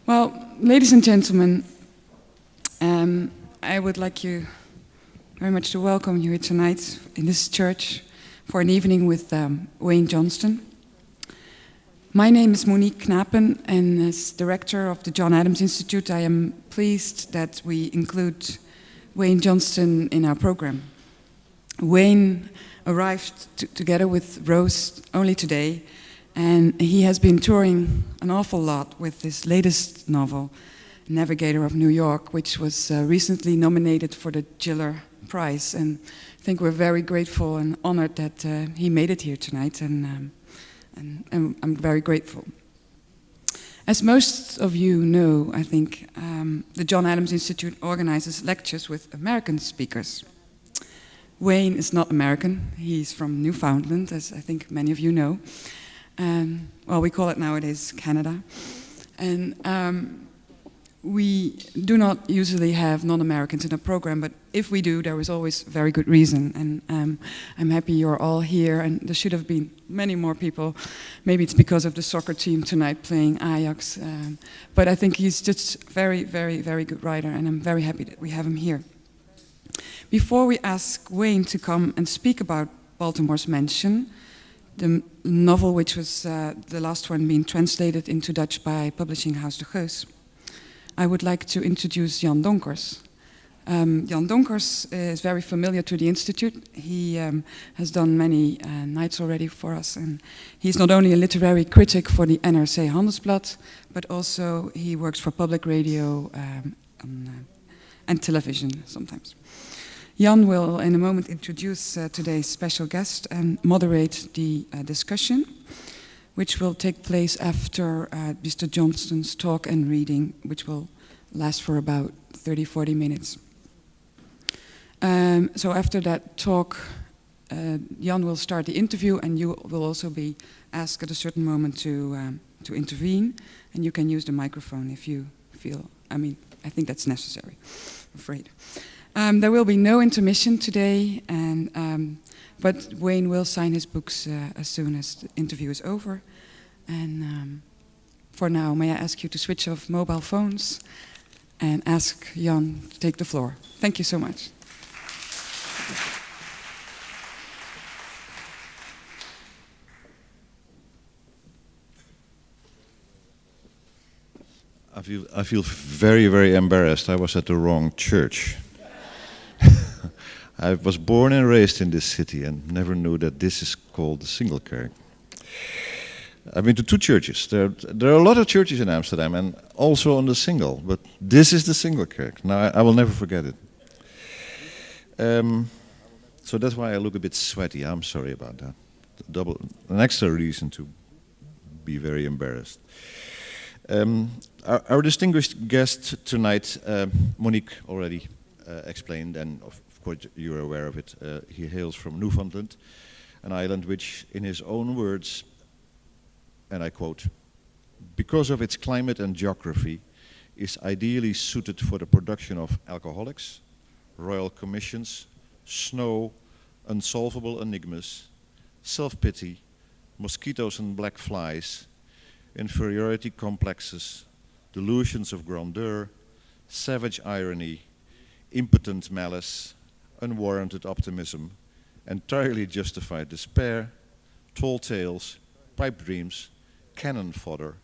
Well, ladies and gentlemen, I would like you very much to welcome you here tonight in this church for an evening with Wayne Johnston. My name is Monique Knapen, and as director of the John Adams Institute, I am pleased that we include Wayne Johnston in our program. Wayne arrived together with Rose only today, and he has been touring an awful lot with his latest novel, Navigator of New York, which was recently nominated for the Giller Prize. And I think we're very grateful and honored that he made it here tonight, and I'm very grateful. As most of you know, I think, the John Adams Institute organizes lectures with American speakers. Wayne is not American, he's from Newfoundland, as I think many of you know. Well, we call it nowadays Canada. And we do not usually have non-Americans in our program, but if we do, there is always very good reason. And I'm happy you're all here, and there should have been many more people. Maybe it's because of the soccer team tonight playing Ajax. But I think he's just very, very, very good writer, and I'm very happy that we have him here. Before we ask Wayne to come and speak about Baltimore's Mansion, the novel which was the last one being translated into Dutch by Publishing House De Geus, I would like to introduce Jan Donkers. Jan Donkers is very familiar to the Institute. He has done many nights already for us, and he's not only a literary critic for the NRC Handelsblad, but also he works for public radio and television sometimes. Jan will in a moment introduce today's special guest and moderate the discussion, which will take place after Mr. Johnston's talk and reading, which will last for about 30-40 minutes. So after that talk, Jan will start the interview, and you will also be asked at a certain moment to intervene, and you can use the microphone if you feel, I think that's necessary, I'm afraid. There will be no intermission today, but Wayne will sign his books as soon as the interview is over. And for now, may I ask you to switch off mobile phones and ask Jan to take the floor. Thank you so much. I feel very, very embarrassed. I was at the wrong church. I was born and raised in this city and never knew that this is called the single kerk. I've been to two churches. There are a lot of churches in Amsterdam, and also on the single, but this is the single kerk. Now I will never forget it. So that's why I look a bit sweaty. I'm sorry about that. An extra reason to be very embarrassed. Our distinguished guest tonight, Monique already explained, and of course you're aware of it. He hails from Newfoundland, an island which, in his own words, and I quote, "because of its climate and geography, is ideally suited for the production of alcoholics, royal commissions, snow, unsolvable enigmas, self-pity, mosquitoes and black flies, inferiority complexes, delusions of grandeur, savage irony, impotent malice, unwarranted optimism, entirely justified despair, tall tales, pipe dreams, cannon fodder,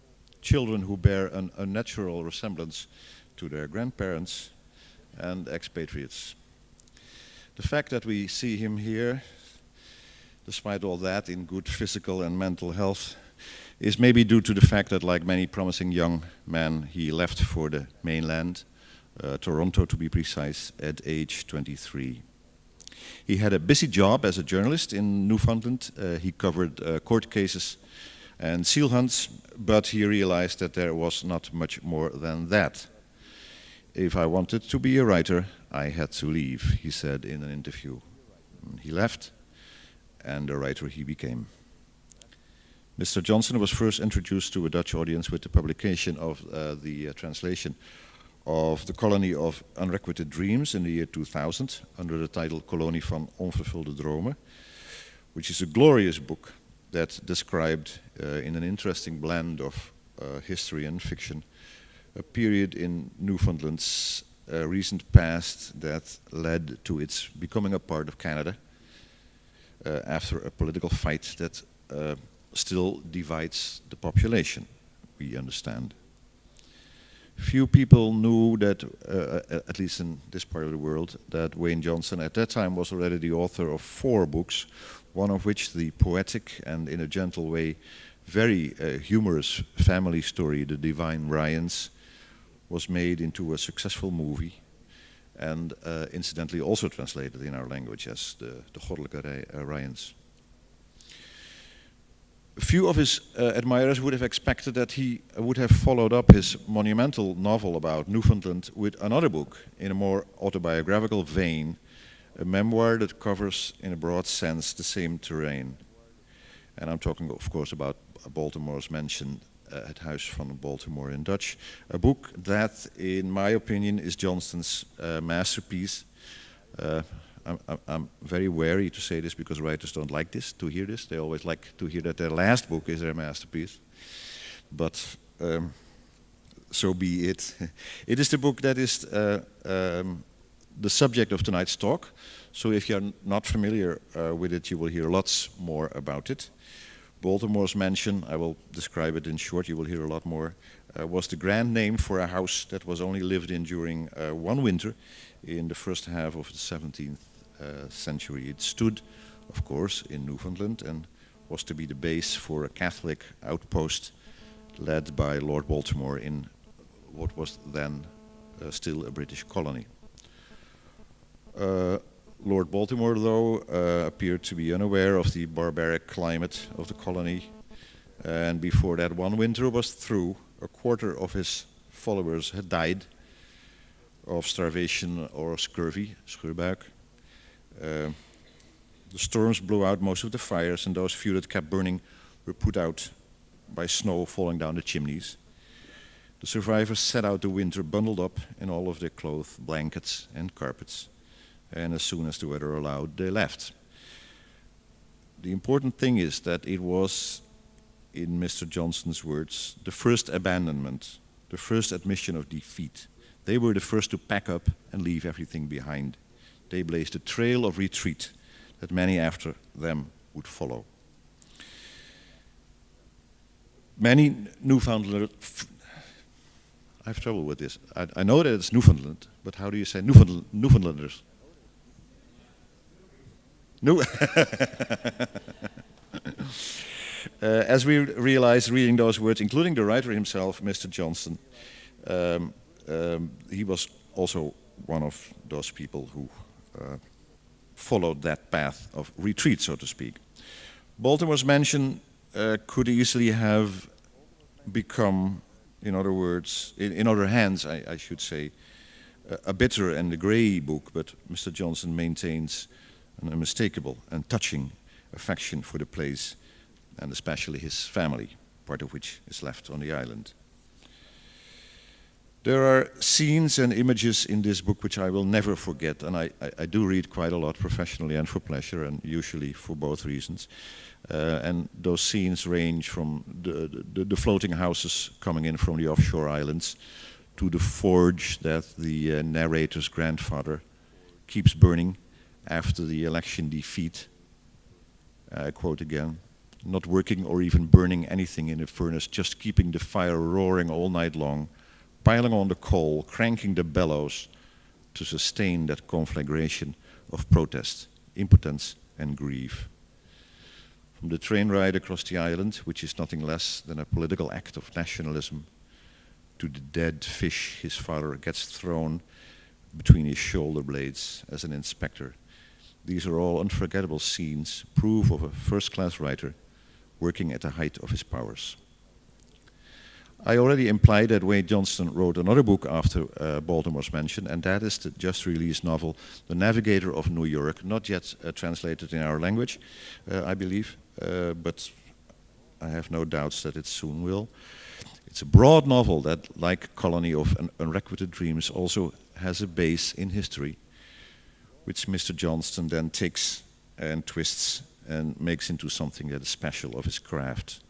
children who bear an unnatural resemblance to their grandparents, and expatriates." The fact that we see him here, despite all that, in good physical and mental health, is maybe due to the fact that, like many promising young men, he left for the mainland, Toronto to be precise, at age 23. He had a busy job as a journalist in Newfoundland. He covered court cases and seal hunts, but he realized that there was not much more than that. "If I wanted to be a writer, I had to leave," he said in an interview. He left, and the writer he became. Mr. Johnston was first introduced to a Dutch audience with the publication of the translation of The Colony of Unrequited Dreams in the year 2000, under the title Kolonie van Onvervulde Dromen, which is a glorious book that described in an interesting blend of history and fiction a period in Newfoundland's recent past that led to its becoming a part of Canada after a political fight that still divides the population, we understand. Few people knew that, at least in this part of the world, that Wayne Johnston at that time was already the author of 4 books, one of which, the poetic and in a gentle way very humorous family story, The Divine Ryans, was made into a successful movie and incidentally also translated in our language as the Goddelijke Ryans. Few of his admirers would have expected that he would have followed up his monumental novel about Newfoundland with another book in a more autobiographical vein, a memoir that covers in a broad sense the same terrain. And I'm talking of course about Baltimore's mentioned Het Huis van Baltimore in Dutch, a book that in my opinion is Johnston's masterpiece. I'm very wary to say this because writers don't like this, to hear this. They always like to hear that their last book is their masterpiece. But so be it. It is the book that is the subject of tonight's talk. So if you're not familiar with it, you will hear lots more about it. Baltimore's Mansion, I will describe it in short, you will hear a lot more, was the grand name for a house that was only lived in during one winter in the first half of the 17th century. It stood, of course, in Newfoundland and was to be the base for a Catholic outpost led by Lord Baltimore in what was then still a British colony. Lord Baltimore, though, appeared to be unaware of the barbaric climate of the colony, and before that one winter was through, a quarter of his followers had died of starvation or scurvy, schuurbuik. The storms blew out most of the fires, and those few that kept burning were put out by snow falling down the chimneys. The survivors sat out the winter bundled up in all of their clothes, blankets and carpets, and as soon as the weather allowed, they left. The important thing is that it was, in Mr. Johnston's words, the first abandonment, the first admission of defeat. They were the first to pack up and leave everything behind. They blazed a trail of retreat that many after them would follow. Many Newfoundlanders, I have trouble with this. I know that it's Newfoundland, but how do you say Newfoundlanders? No. As we realized reading those words, including the writer himself, Mr. Johnston, he was also one of those people who followed that path of retreat, so to speak. Baltimore's Mansion could easily have become, in other words, in other hands, I should say, a bitter and a grey book, but Mr. Johnston maintains an unmistakable and touching affection for the place, and especially his family, part of which is left on the island. There are scenes and images in this book which I will never forget, and I do read quite a lot professionally and for pleasure, and usually for both reasons. And those scenes range from the floating houses coming in from the offshore islands to the forge that the narrator's grandfather keeps burning after the election defeat. I quote again, "Not working or even burning anything in a furnace, just keeping the fire roaring all night long, piling on the coal, cranking the bellows to sustain that conflagration of protest, impotence and grief." From the train ride across the island, which is nothing less than a political act of nationalism, to the dead fish his father gets thrown between his shoulder blades as an inspector. These are all unforgettable scenes, proof of a first-class writer working at the height of his powers. I already implied that Wayne Johnston wrote another book after Baltimore's Mansion, and that is the just-released novel, The Navigator of New York, not yet translated in our language, I believe, but I have no doubts that it soon will. It's a broad novel that, like Colony of Unrequited Dreams, also has a base in history, which Mr. Johnston then takes and twists and makes into something that is special of his craft.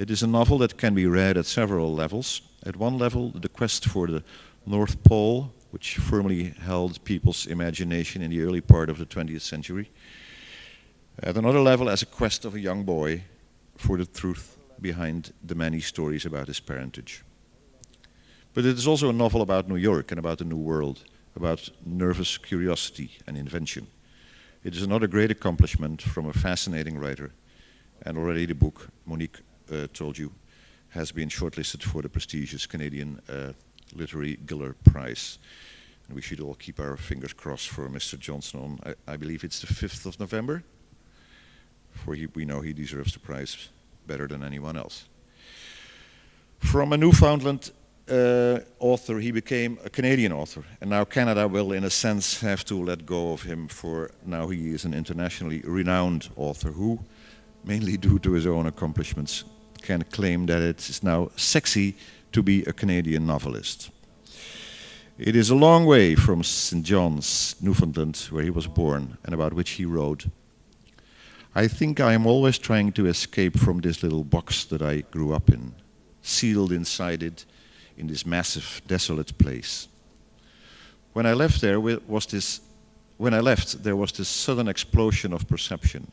It is a novel that can be read at several levels. At one level, the quest for the North Pole, which firmly held people's imagination in the early part of the 20th century. At another level, as a quest of a young boy for the truth behind the many stories about his parentage. But it is also a novel about New York and about the New World, about nervous curiosity and invention. It is another great accomplishment from a fascinating writer, and already the book, Monique told you, has been shortlisted for the prestigious Canadian Literary Giller Prize. And we should all keep our fingers crossed for Mr. Johnston on, I believe it's the 5th of November, for we know he deserves the prize better than anyone else. From a Newfoundland author, he became a Canadian author, and now Canada will, in a sense, have to let go of him, for now he is an internationally renowned author who, mainly due to his own accomplishments, can claim that it is now sexy to be a Canadian novelist. It is a long way from St. John's, Newfoundland, where he was born, and about which he wrote, "I think I am always trying to escape from this little box that I grew up in, sealed inside it, in this massive, desolate place. When I left, there was this sudden explosion of perception.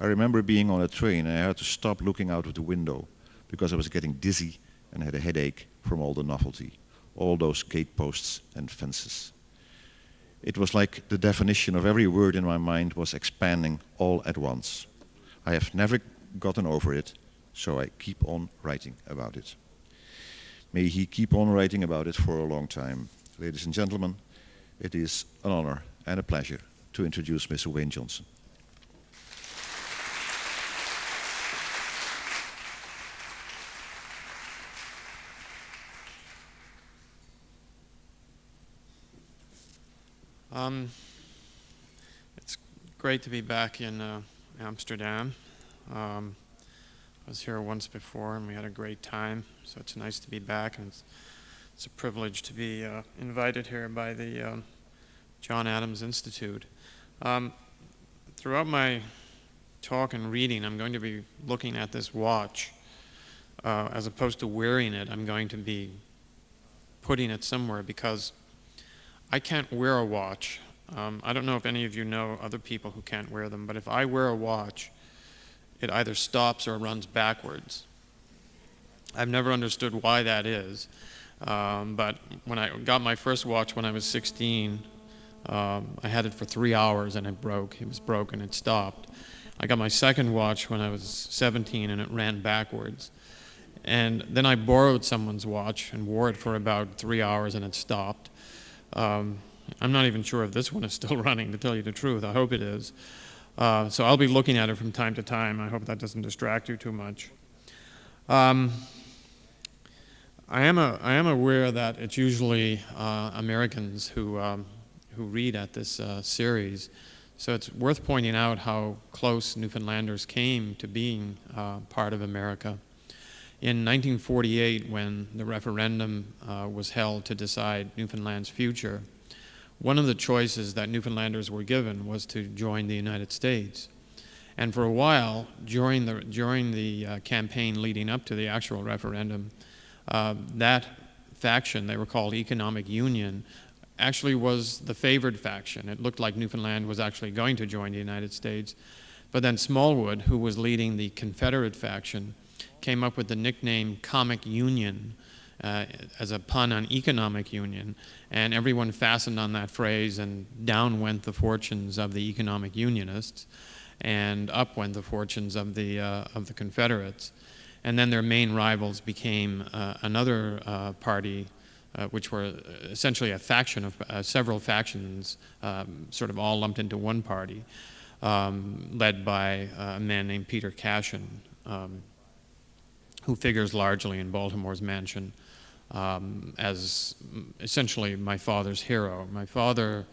I remember being on a train and I had to stop looking out of the window because I was getting dizzy and had a headache from all the novelty, all those gateposts and fences. It was like the definition of every word in my mind was expanding all at once. I have never gotten over it, so I keep on writing about it." May he keep on writing about it for a long time. Ladies and gentlemen, it is an honor and a pleasure to introduce Mr. Wayne Johnston. It's great to be back in Amsterdam. I was here once before and we had a great time, so it's nice to be back, and it's a privilege to be invited here by the John Adams Institute. Throughout my talk and reading, I'm going to be looking at this watch. As opposed to wearing it, I'm going to be putting it somewhere because I can't wear a watch. I don't know if any of you know other people who can't wear them, but if I wear a watch, it either stops or runs backwards. I've never understood why that is, but when I got my first watch when I was 16, I had it for 3 hours and it broke. It was broken, it stopped. I got my second watch when I was 17 and it ran backwards. And then I borrowed someone's watch and wore it for about 3 hours and it stopped. I'm not even sure if this one is still running, to tell you the truth. I hope it is. So I'll be looking at it from time to time. I hope that doesn't distract you too much. I am aware that it's usually Americans who read at this series. So it's worth pointing out how close Newfoundlanders came to being part of America. In 1948, when the referendum was held to decide Newfoundland's future, one of the choices that Newfoundlanders were given was to join the United States. And for a while, during the campaign leading up to the actual referendum, that faction, they were called Economic Union, actually was the favored faction. It looked like Newfoundland was actually going to join the United States. But then Smallwood, who was leading the Confederate faction, came up with the nickname Comic Union as a pun on economic union, and everyone fastened on that phrase, and down went the fortunes of the economic unionists, and up went the fortunes of the Confederates. And then their main rivals became another party, which were essentially a faction of several factions, sort of all lumped into one party, led by a man named Peter Cashin, who figures largely in Baltimore's Mansion as essentially my father's hero. My father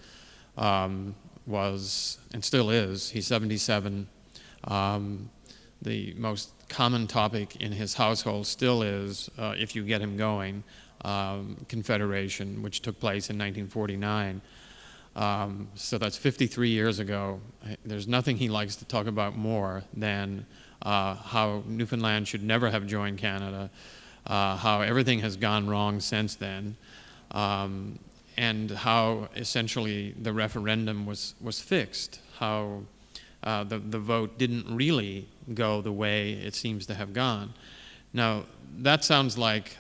was, and still is, he's 77. The most common topic in his household still is, if you get him going, Confederation, which took place in 1949. So that's 53 years ago. There's nothing he likes to talk about more than how Newfoundland should never have joined Canada, how everything has gone wrong since then, and how essentially the referendum was fixed, how the vote didn't really go the way it seems to have gone. Now, that sounds like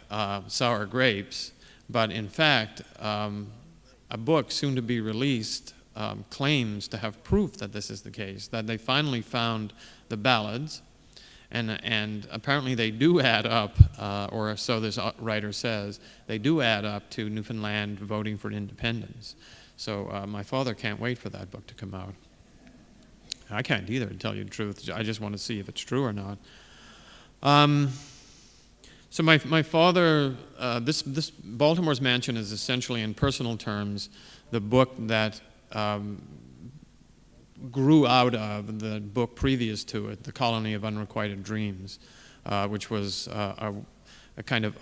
sour grapes, but in fact, a book soon to be released claims to have proof that this is the case, that they finally found the ballads, and apparently they do add up, or so this writer says, they do add up to Newfoundland voting for independence. So my father can't wait for that book to come out. I can't either, to tell you the truth. I just want to see if it's true or not. So my father, this Baltimore's Mansion is essentially, in personal terms, the book that grew out of the book previous to it, The Colony of Unrequited Dreams, which was a kind of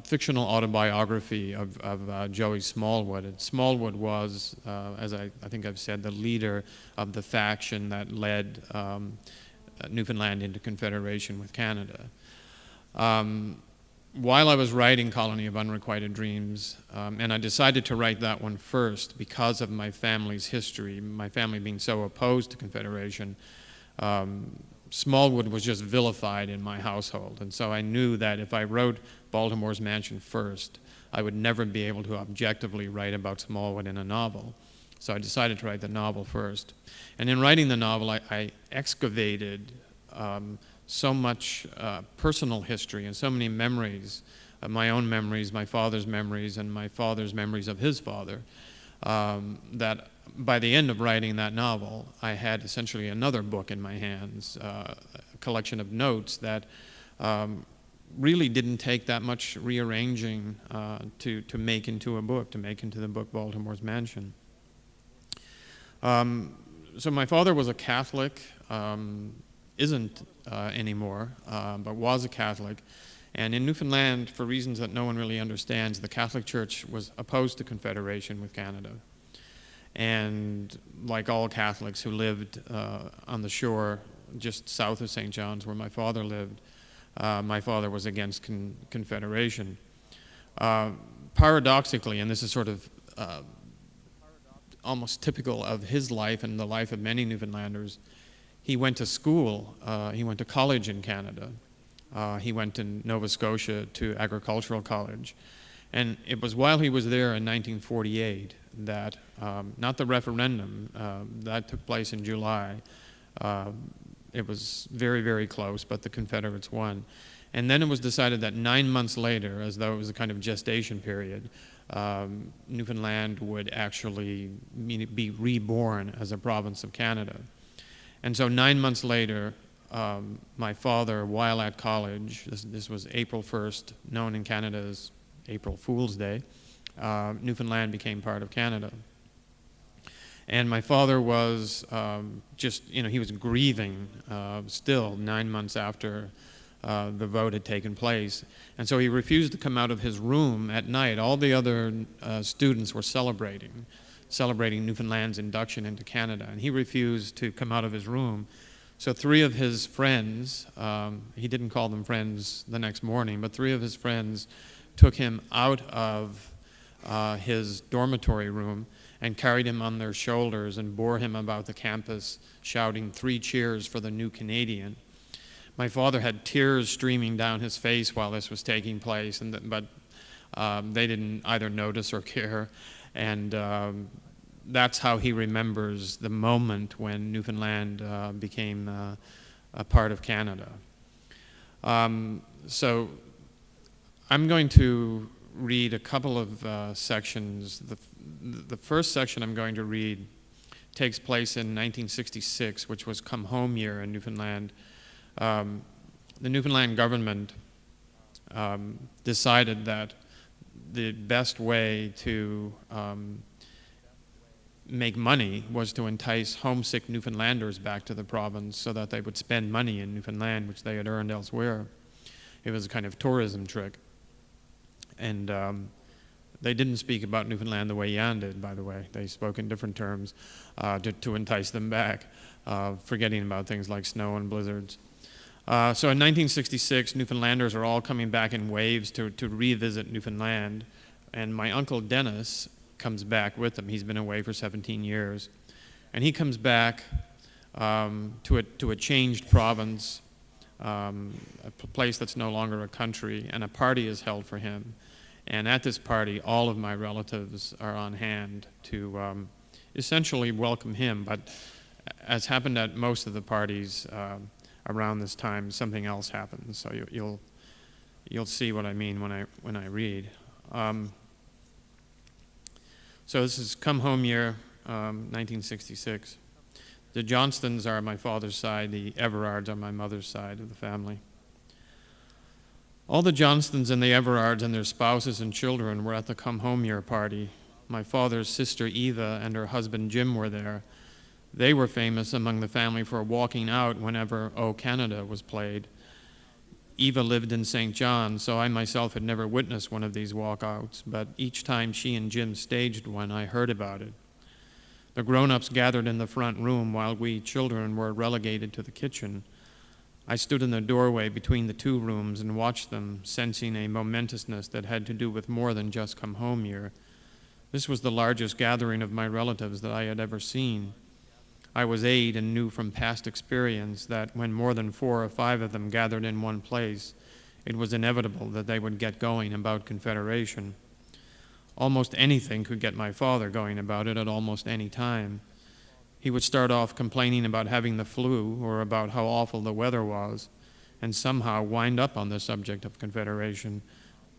fictional autobiography of Joey Smallwood. And Smallwood was, as I think I've said, the leader of the faction that led Newfoundland into confederation with Canada. While I was writing Colony of Unrequited Dreams, and I decided to write that one first because of my family's history, my family being so opposed to Confederation, Smallwood was just vilified in my household. And so I knew that if I wrote Baltimore's Mansion first, I would never be able to objectively write about Smallwood in a novel. So I decided to write the novel first. And in writing the novel, I excavated so much personal history and so many memories, my own memories, my father's memories, and my father's memories of his father, that by the end of writing that novel, I had essentially another book in my hands, a collection of notes that really didn't take that much rearranging to make into a book, to make into the book Baltimore's Mansion. So my father was a Catholic, isn't anymore, but was a Catholic. And in Newfoundland, for reasons that no one really understands, the Catholic Church was opposed to Confederation with Canada. And like all Catholics who lived on the shore just south of St. John's, where my father lived, my father was against Confederation. Paradoxically, and this is sort of almost typical of his life and the life of many Newfoundlanders, he went to school, he went to college in Canada. He went in Nova Scotia to agricultural college. And it was while he was there in 1948 that, not the referendum, that took place in July. It was very, very close, but the Confederates won. And then it was decided that 9 months later, as though it was a kind of gestation period, Newfoundland would actually be reborn as a province of Canada. And so 9 months later, my father, while at college, this was April 1st, known in Canada as April Fool's Day, Newfoundland became part of Canada. And my father was he was grieving still 9 months after the vote had taken place. And so he refused to come out of his room at night. All the other students were celebrating Newfoundland's induction into Canada. And he refused to come out of his room. So 3 of his friends, he didn't call them friends the next morning, but 3 of his friends took him out of his dormitory room and carried him on their shoulders and bore him about the campus, shouting 3 cheers for the new Canadian. My father had tears streaming down his face while this was taking place, but they didn't either notice or care. And that's how he remembers the moment when Newfoundland became a part of Canada. So I'm going to read a couple of sections. The first section I'm going to read takes place in 1966, which was come home year in Newfoundland. The Newfoundland government decided that the best way to make money was to entice homesick Newfoundlanders back to the province so that they would spend money in Newfoundland, which they had earned elsewhere. It was a kind of tourism trick. And they didn't speak about Newfoundland the way Jan did, by the way. They spoke in different terms to entice them back, forgetting about things like snow and blizzards. So in 1966, Newfoundlanders are all coming back in waves to revisit Newfoundland, and my uncle Dennis comes back with them. He's been away for 17 years. And he comes back to a changed province, a place that's no longer a country, and a party is held for him. And at this party, all of my relatives are on hand to essentially welcome him. But as happened at most of the parties around this time, something else happens. So you'll see what I mean when I read. So this is Come Home Year, 1966. The Johnstons are my father's side, the Everards are my mother's side of the family. All the Johnstons and the Everards and their spouses and children were at the Come Home Year party. My father's sister Eva and her husband Jim were there. They were famous among the family for walking out whenever O Canada was played. Eva lived in St. John, so I myself had never witnessed one of these walkouts, but each time she and Jim staged one, I heard about it. The grown-ups gathered in the front room while we children were relegated to the kitchen. I stood in the doorway between the two rooms and watched them, sensing a momentousness that had to do with more than just Come Home Year. This was the largest gathering of my relatives that I had ever seen. I was 8 and knew from past experience that when more than 4 or 5 of them gathered in one place, it was inevitable that they would get going about Confederation. Almost anything could get my father going about it at almost any time. He would start off complaining about having the flu or about how awful the weather was, and somehow wind up on the subject of Confederation,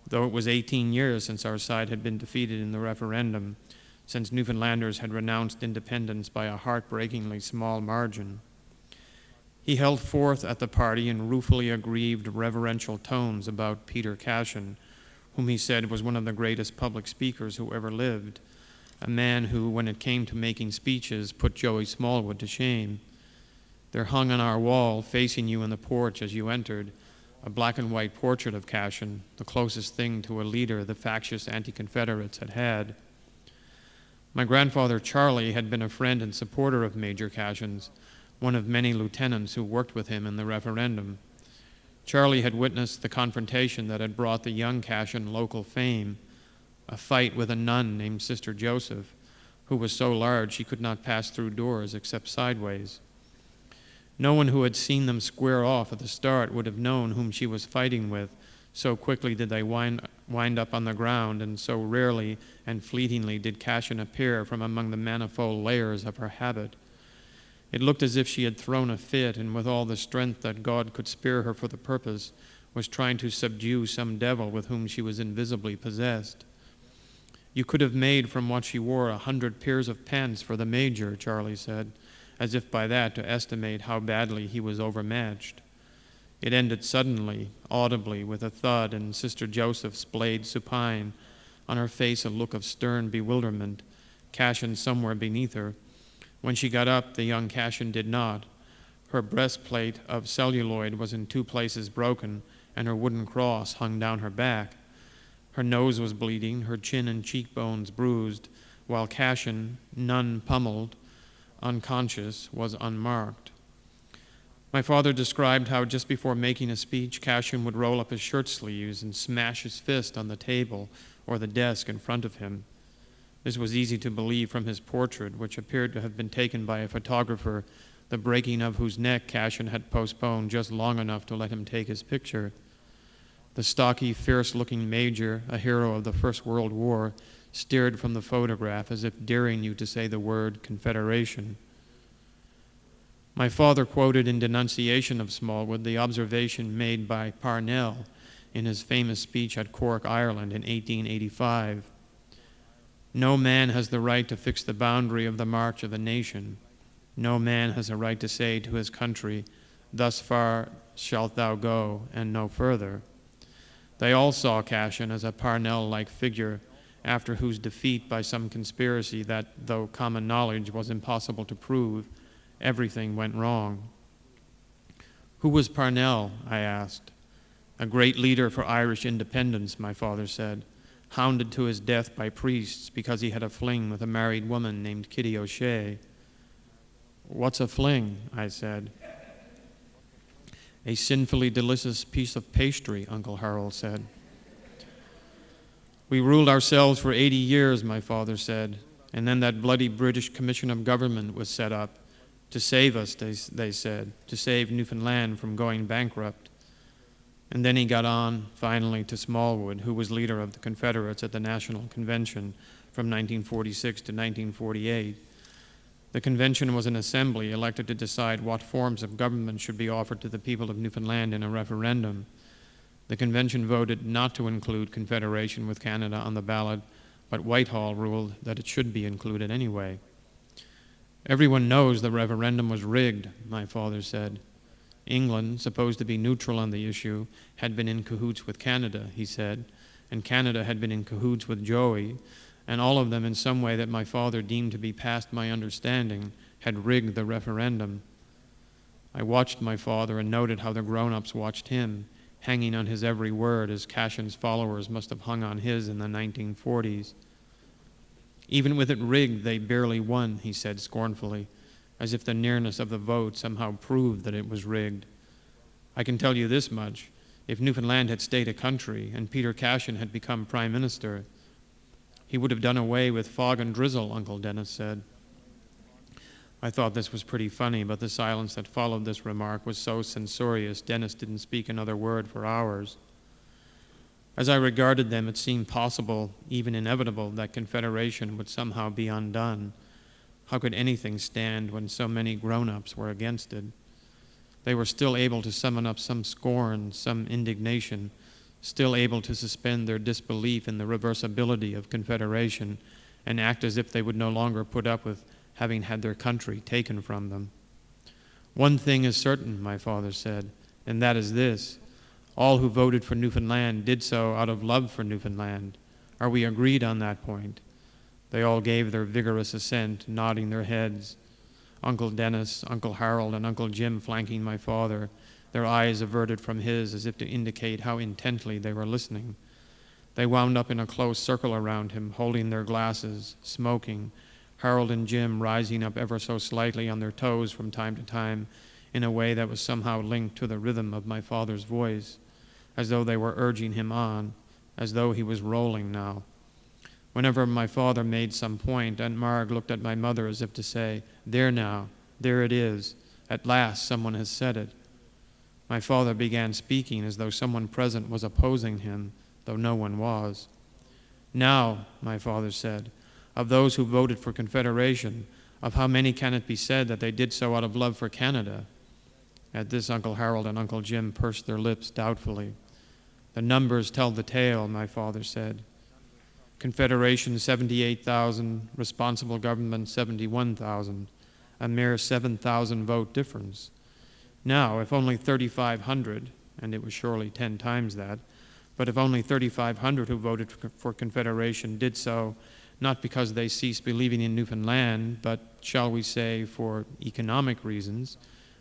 though it was 18 years since our side had been defeated in the referendum, since Newfoundlanders had renounced independence by a heartbreakingly small margin. He held forth at the party in ruefully aggrieved reverential tones about Peter Cashin, whom he said was one of the greatest public speakers who ever lived, a man who, when it came to making speeches, put Joey Smallwood to shame. There hung on our wall, facing you in the porch as you entered, a black and white portrait of Cashin, the closest thing to a leader the factious anti-Confederates had had. My grandfather Charlie had been a friend and supporter of Major Cashin's, one of many lieutenants who worked with him in the referendum. Charlie had witnessed the confrontation that had brought the young Cashin local fame, a fight with a nun named Sister Joseph, who was so large she could not pass through doors except sideways. No one who had seen them square off at the start would have known whom she was fighting with, so quickly did they wind up on the ground, and so rarely and fleetingly did Cashin appear from among the manifold layers of her habit. It looked as if she had thrown a fit, and with all the strength that God could spare her for the purpose, was trying to subdue some devil with whom she was invisibly possessed. You could have made from what she wore 100 pairs of pants for the Major, Charlie said, as if by that to estimate how badly he was overmatched. It ended suddenly, audibly, with a thud, and Sister Joseph splayed supine, on her face a look of stern bewilderment, Cashin somewhere beneath her. When she got up, the young Cashin did not. Her breastplate of celluloid was in 2 places broken, and her wooden cross hung down her back. Her nose was bleeding, her chin and cheekbones bruised, while Cashin, nun pummeled, unconscious, was unmarked. My father described how just before making a speech, Cashin would roll up his shirt sleeves and smash his fist on the table or the desk in front of him. This was easy to believe from his portrait, which appeared to have been taken by a photographer, the breaking of whose neck Cashin had postponed just long enough to let him take his picture. The stocky, fierce-looking Major, a hero of the First World War, stared from the photograph as if daring you to say the word Confederation. My father quoted in denunciation of Smallwood the observation made by Parnell in his famous speech at Cork, Ireland in 1885. No man has the right to fix the boundary of the march of a nation. No man has a right to say to his country, thus far shalt thou go, and no further. They all saw Cashin as a Parnell-like figure, after whose defeat by some conspiracy that, though common knowledge was impossible to prove, everything went wrong. Who was Parnell? I asked. A great leader for Irish independence, my father said, hounded to his death by priests because he had a fling with a married woman named Kitty O'Shea. What's a fling? I said. A sinfully delicious piece of pastry, Uncle Harold said. We ruled ourselves for 80 years, my father said, and then that bloody British Commission of Government was set up to save us, they said, to save Newfoundland from going bankrupt. And then he got on, finally, to Smallwood, who was leader of the Confederates at the National Convention from 1946 to 1948. The convention was an assembly elected to decide what forms of government should be offered to the people of Newfoundland in a referendum. The convention voted not to include Confederation with Canada on the ballot, but Whitehall ruled that it should be included anyway. Everyone knows the referendum was rigged, my father said. England, supposed to be neutral on the issue, had been in cahoots with Canada, he said, and Canada had been in cahoots with Joey, and all of them in some way that my father deemed to be past my understanding had rigged the referendum. I watched my father and noted how the grown-ups watched him, hanging on his every word as Cashin's followers must have hung on his in the 1940s. Even with it rigged, they barely won, he said scornfully, as if the nearness of the vote somehow proved that it was rigged. I can tell you this much. If Newfoundland had stayed a country and Peter Cashin had become prime minister, he would have done away with fog and drizzle, Uncle Dennis said. I thought this was pretty funny, but the silence that followed this remark was so censorious, Dennis didn't speak another word for hours. As I regarded them, it seemed possible, even inevitable, that Confederation would somehow be undone. How could anything stand when so many grown-ups were against it? They were still able to summon up some scorn, some indignation, still able to suspend their disbelief in the reversibility of Confederation and act as if they would no longer put up with having had their country taken from them. One thing is certain, my father said, and that is this. All who voted for Newfoundland did so out of love for Newfoundland. Are we agreed on that point? They all gave their vigorous assent, nodding their heads. Uncle Dennis, Uncle Harold, and Uncle Jim flanking my father, their eyes averted from his as if to indicate how intently they were listening. They wound up in a close circle around him, holding their glasses, smoking, Harold and Jim rising up ever so slightly on their toes from time to time in a way that was somehow linked to the rhythm of my father's voice, as though they were urging him on, as though he was rolling now. Whenever my father made some point, Aunt Marg looked at my mother as if to say, "There now, there it is. At last someone has said it." My father began speaking as though someone present was opposing him, though no one was. "Now," my father said, "of those who voted for Confederation, of how many can it be said that they did so out of love for Canada?" At this, Uncle Harold and Uncle Jim pursed their lips doubtfully. "The numbers tell the tale," my father said. Confederation 78,000, responsible government 71,000, a mere 7,000 vote difference. Now, if only 3,500, and it was surely 10 times that, but if only 3,500 who voted for Confederation did so not because they ceased believing in Newfoundland, but, shall we say, for economic reasons,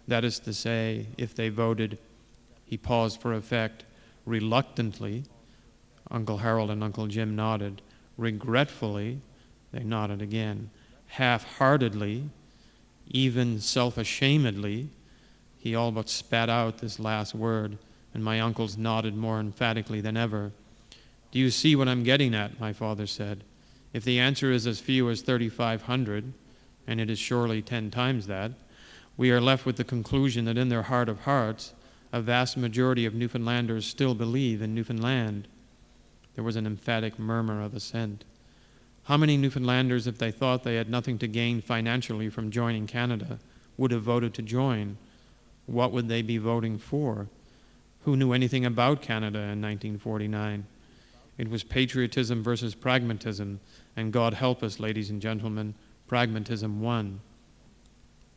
that is to say, if they voted, he paused for effect, reluctantly, Uncle Harold and Uncle Jim nodded, regretfully, they nodded again, half-heartedly, even self-ashamedly, he all but spat out this last word, and my uncles nodded more emphatically than ever. "Do you see what I'm getting at?" my father said. "If the answer is as few as 3,500, and it is surely 10 times that, we are left with the conclusion that in their heart of hearts, a vast majority of Newfoundlanders still believe in Newfoundland." There was an emphatic murmur of assent. How many Newfoundlanders, if they thought they had nothing to gain financially from joining Canada, would have voted to join? What would they be voting for? Who knew anything about Canada in 1949? It was patriotism versus pragmatism, and God help us, ladies and gentlemen, pragmatism won.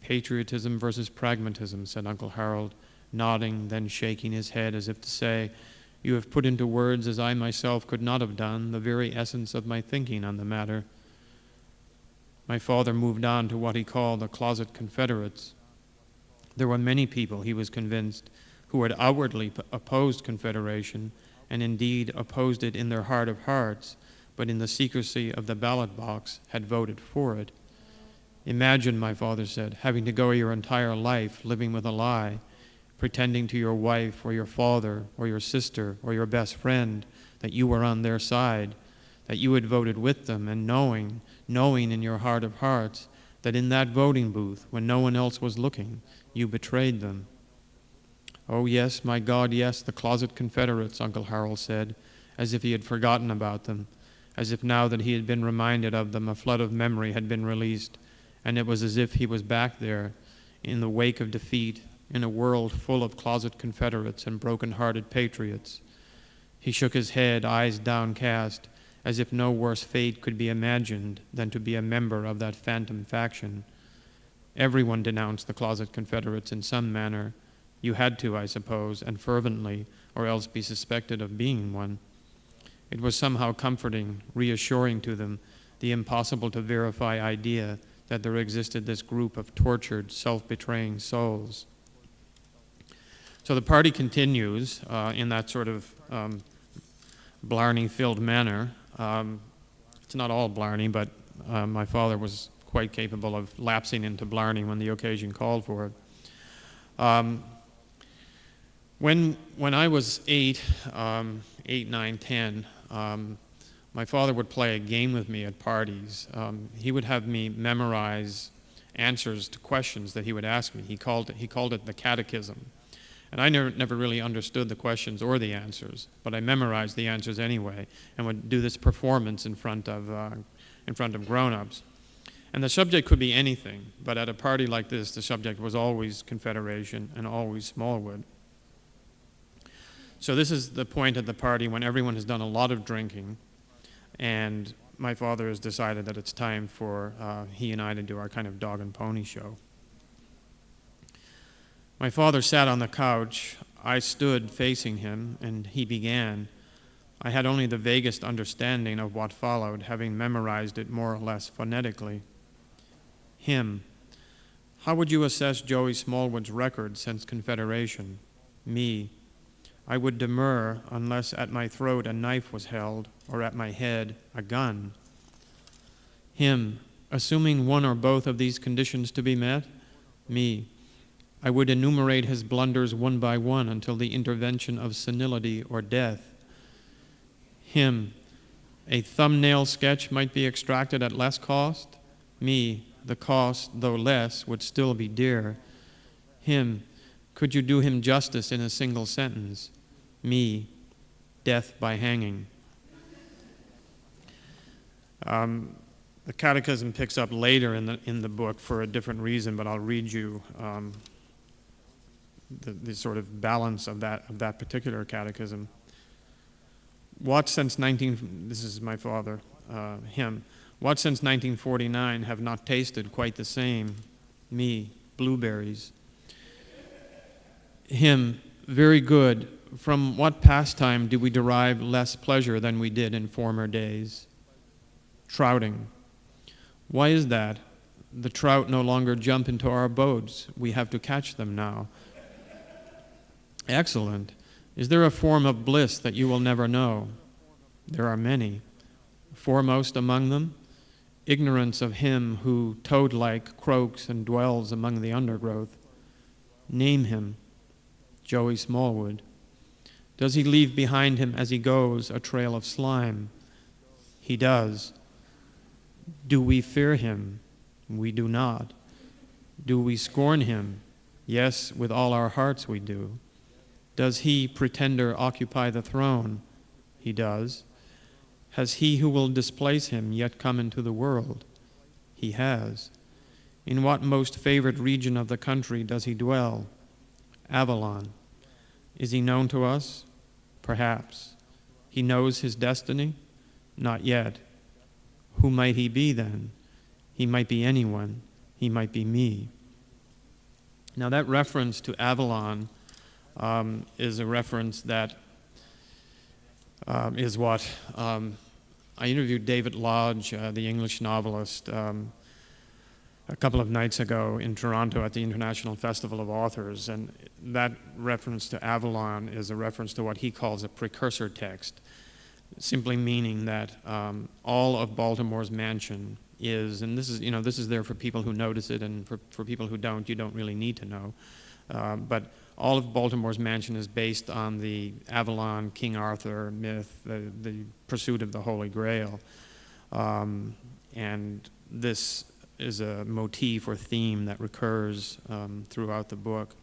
"Patriotism versus pragmatism," said Uncle Harold, nodding, then shaking his head as if to say, "You have put into words, as I myself could not have done, the very essence of my thinking on the matter." My father moved on to what he called the closet Confederates. There were many people, he was convinced, who had outwardly opposed Confederation, and indeed opposed it in their heart of hearts, but in the secrecy of the ballot box had voted for it. Imagine, my father said, having to go your entire life living with a lie, pretending to your wife or your father or your sister or your best friend that you were on their side, that you had voted with them, and knowing in your heart of hearts that in that voting booth, when no one else was looking, you betrayed them. Oh yes, my God, yes, the closet Confederates, Uncle Harold said, as if he had forgotten about them, as if now that he had been reminded of them, a flood of memory had been released, and it was as if he was back there in the wake of defeat, in a world full of closet Confederates and broken-hearted patriots. He shook his head, eyes downcast, as if no worse fate could be imagined than to be a member of that phantom faction. Everyone denounced the closet Confederates in some manner. You had to, I suppose, and fervently, or else be suspected of being one. It was somehow comforting, reassuring to them, the impossible to verify idea that there existed this group of tortured, self-betraying souls. So the party continues in that sort of Blarney-filled manner. It's not all Blarney, but my father was quite capable of lapsing into Blarney when the occasion called for it. When I was 8, 9, 10, my father would play a game with me at parties. He would have me memorize answers to questions that he would ask me. He called it the catechism. And I never really understood the questions or the answers, but I memorized the answers anyway, and would do this performance in front of grown-ups. And the subject could be anything, but at a party like this, the subject was always Confederation and always Smallwood. So this is the point at the party when everyone has done a lot of drinking, and my father has decided that it's time for he and I to do our kind of dog and pony show. My father sat on the couch. I stood facing him, and he began. I had only the vaguest understanding of what followed, having memorized it more or less phonetically. Him. How would you assess Joey Smallwood's record since Confederation? Me. I would demur unless at my throat a knife was held, or at my head a gun. Him. Assuming one or both of these conditions to be met? Me. I would enumerate his blunders one by one until the intervention of senility or death. Him. A thumbnail sketch might be extracted at less cost. Me. The cost, though less, would still be dear. Him. Could you do him justice in a single sentence? Me. Death by hanging. The catechism picks up later in the book for a different reason, but I'll read you the sort of balance of that particular catechism. What since this is my father, him. What since 1949 have not tasted quite the same? Me. Blueberries. Him. Very good. From what pastime do we derive less pleasure than we did in former days? Trouting. Why is that? The trout no longer jump into our boats. We have to catch them now. Excellent. Is there a form of bliss that you will never know? There are many. Foremost among them, ignorance of him who, toad-like, croaks and dwells among the undergrowth. Name him. Joey Smallwood. Does he leave behind him as he goes a trail of slime? He does. Do we fear him? We do not. Do we scorn him? Yes, with all our hearts we do. Does he, pretender, occupy the throne? He does. Has he who will displace him yet come into the world? He has. In what most favored region of the country does he dwell? Avalon. Is he known to us? Perhaps. He knows his destiny? Not yet. Who might he be then? He might be anyone. He might be me. Now that reference to Avalon is a reference that is what I interviewed David Lodge, the English novelist, a couple of nights ago in Toronto at the International Festival of Authors, and that reference to Avalon is a reference to what he calls a precursor text, simply meaning that all of Baltimore's mansion is, and this is there for people who notice it, and for people who don't, you don't really need to know, but all of Baltimore's mansion is based on the Avalon King Arthur myth, the pursuit of the Holy Grail. And this is a motif or theme that recurs throughout the book.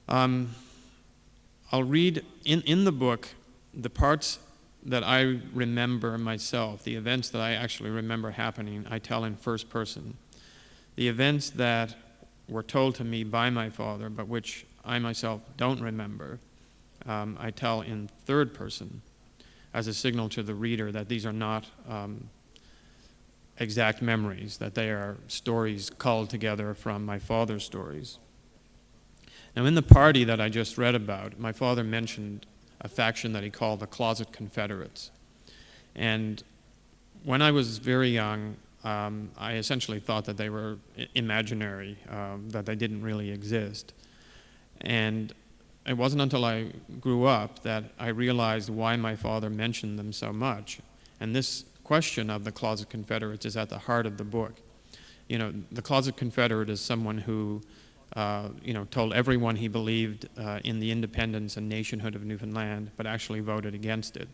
I'll read in the book the parts that I remember myself, the events that I actually remember happening, I tell in first person. The events that were told to me by my father, but which I myself don't remember, I tell in third person as a signal to the reader that these are not exact memories, that they are stories culled together from my father's stories. Now, in the party that I just read about, my father mentioned a faction that he called the Closet Confederates. And when I was very young, I essentially thought that they were imaginary, that they didn't really exist. And it wasn't until I grew up that I realized why my father mentioned them so much. And this question of the Closet Confederates is at the heart of the book. You know, the Closet Confederate is someone who told everyone he believed in the independence and nationhood of Newfoundland, but actually voted against it.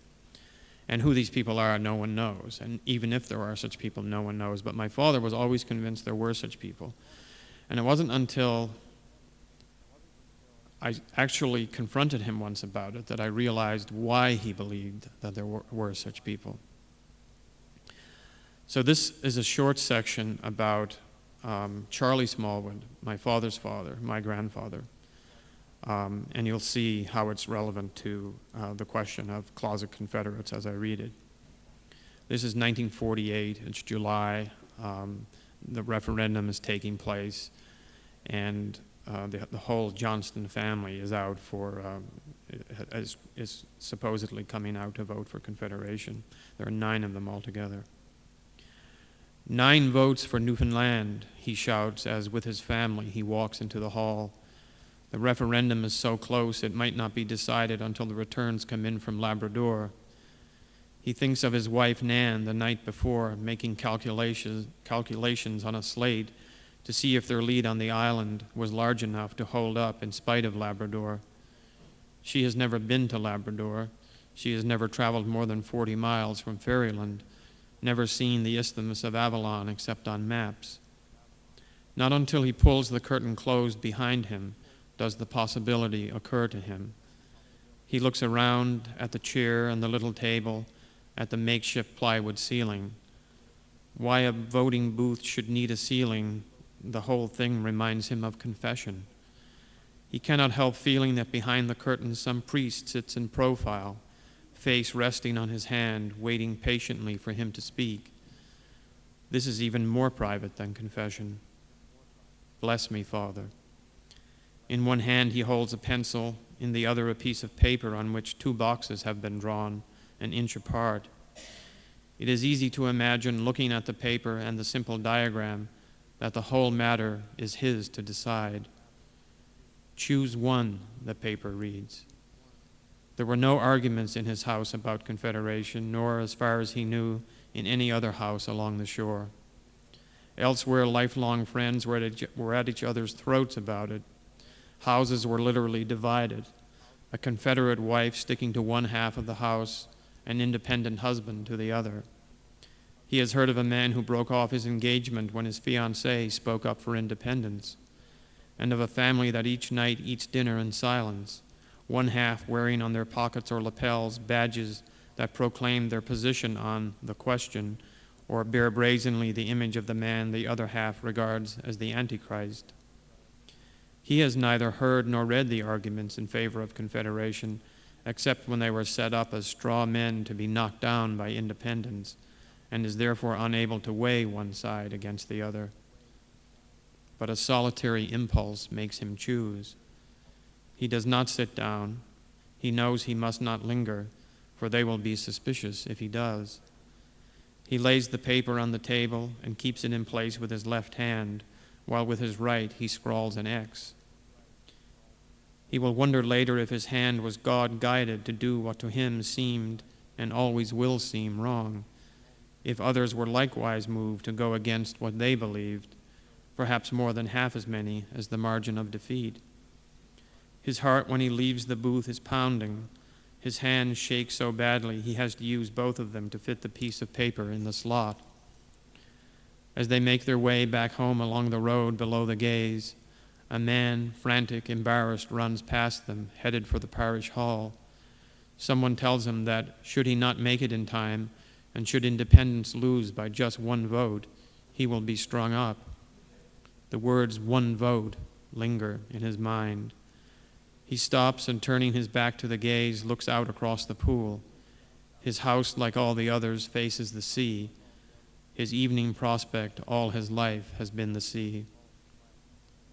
And who these people are, no one knows. And even if there are such people, no one knows. But my father was always convinced there were such people. And it wasn't until I actually confronted him once about it that I realized why he believed that there were such people. So this is a short section about Charlie Smallwood, my father's father, my grandfather. And you'll see how it's relevant to the question of Closet Confederates as I read it. This is 1948, it's July, the referendum is taking place, and the whole Johnston family is out is supposedly coming out to vote for Confederation. There are 9 of them altogether. 9 votes for Newfoundland, he shouts as with his family he walks into the hall. The referendum is so close it might not be decided until the returns come in from Labrador. He thinks of his wife Nan the night before, making calculations on a slate to see if their lead on the island was large enough to hold up in spite of Labrador. She has never been to Labrador. She has never traveled more than 40 miles from Ferryland, never seen the Isthmus of Avalon except on maps. Not until he pulls the curtain closed behind him does the possibility occur to him. He looks around at the chair and the little table, at the makeshift plywood ceiling. Why a voting booth should need a ceiling, the whole thing reminds him of confession. He cannot help feeling that behind the curtain some priest sits in profile, face resting on his hand, waiting patiently for him to speak. This is even more private than confession. Bless me, Father. In one hand he holds a pencil, in the other a piece of paper on which 2 boxes have been drawn, an inch apart. It is easy to imagine, looking at the paper and the simple diagram, that the whole matter is his to decide. Choose one, the paper reads. There were no arguments in his house about Confederation, nor, as far as he knew, in any other house along the shore. Elsewhere, lifelong friends were at each other's throats about it. Houses were literally divided. A Confederate wife sticking to one half of the house, an independent husband to the other. He has heard of a man who broke off his engagement when his fiancée spoke up for independence, and of a family that each night eats dinner in silence, one half wearing on their pockets or lapels badges that proclaim their position on the question, or bear brazenly the image of the man the other half regards as the Antichrist. He has neither heard nor read the arguments in favor of Confederation, except when they were set up as straw men to be knocked down by independence, and is therefore unable to weigh one side against the other. But a solitary impulse makes him choose. He does not sit down. He knows he must not linger, for they will be suspicious if he does. He lays the paper on the table and keeps it in place with his left hand, while with his right he scrawls an X. He will wonder later if his hand was God-guided to do what to him seemed and always will seem wrong, if others were likewise moved to go against what they believed, perhaps more than half as many as the margin of defeat. His heart, when he leaves the booth, is pounding. His hand shakes so badly he has to use both of them to fit the piece of paper in the slot. As they make their way back home along the road below the gaze, a man, frantic, embarrassed, runs past them, headed for the parish hall. Someone tells him that should he not make it in time, and should independence lose by just one vote, he will be strung up. The words "one vote" linger in his mind. He stops and, turning his back to the gaze, looks out across the pool. His house, like all the others, faces the sea. His evening prospect all his life has been the sea.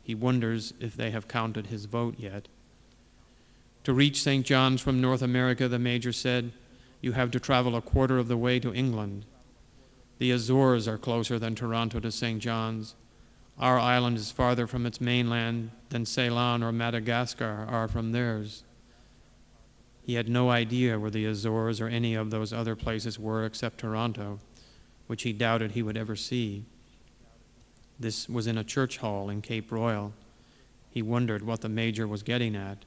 He wonders if they have counted his vote yet. To reach St. John's from North America, the Major said, you have to travel a quarter of the way to England. The Azores are closer than Toronto to St. John's. Our island is farther from its mainland than Ceylon or Madagascar are from theirs. He had no idea where the Azores or any of those other places were except Toronto, which he doubted he would ever see. This was in a church hall in Cape Royal. He wondered what the Major was getting at.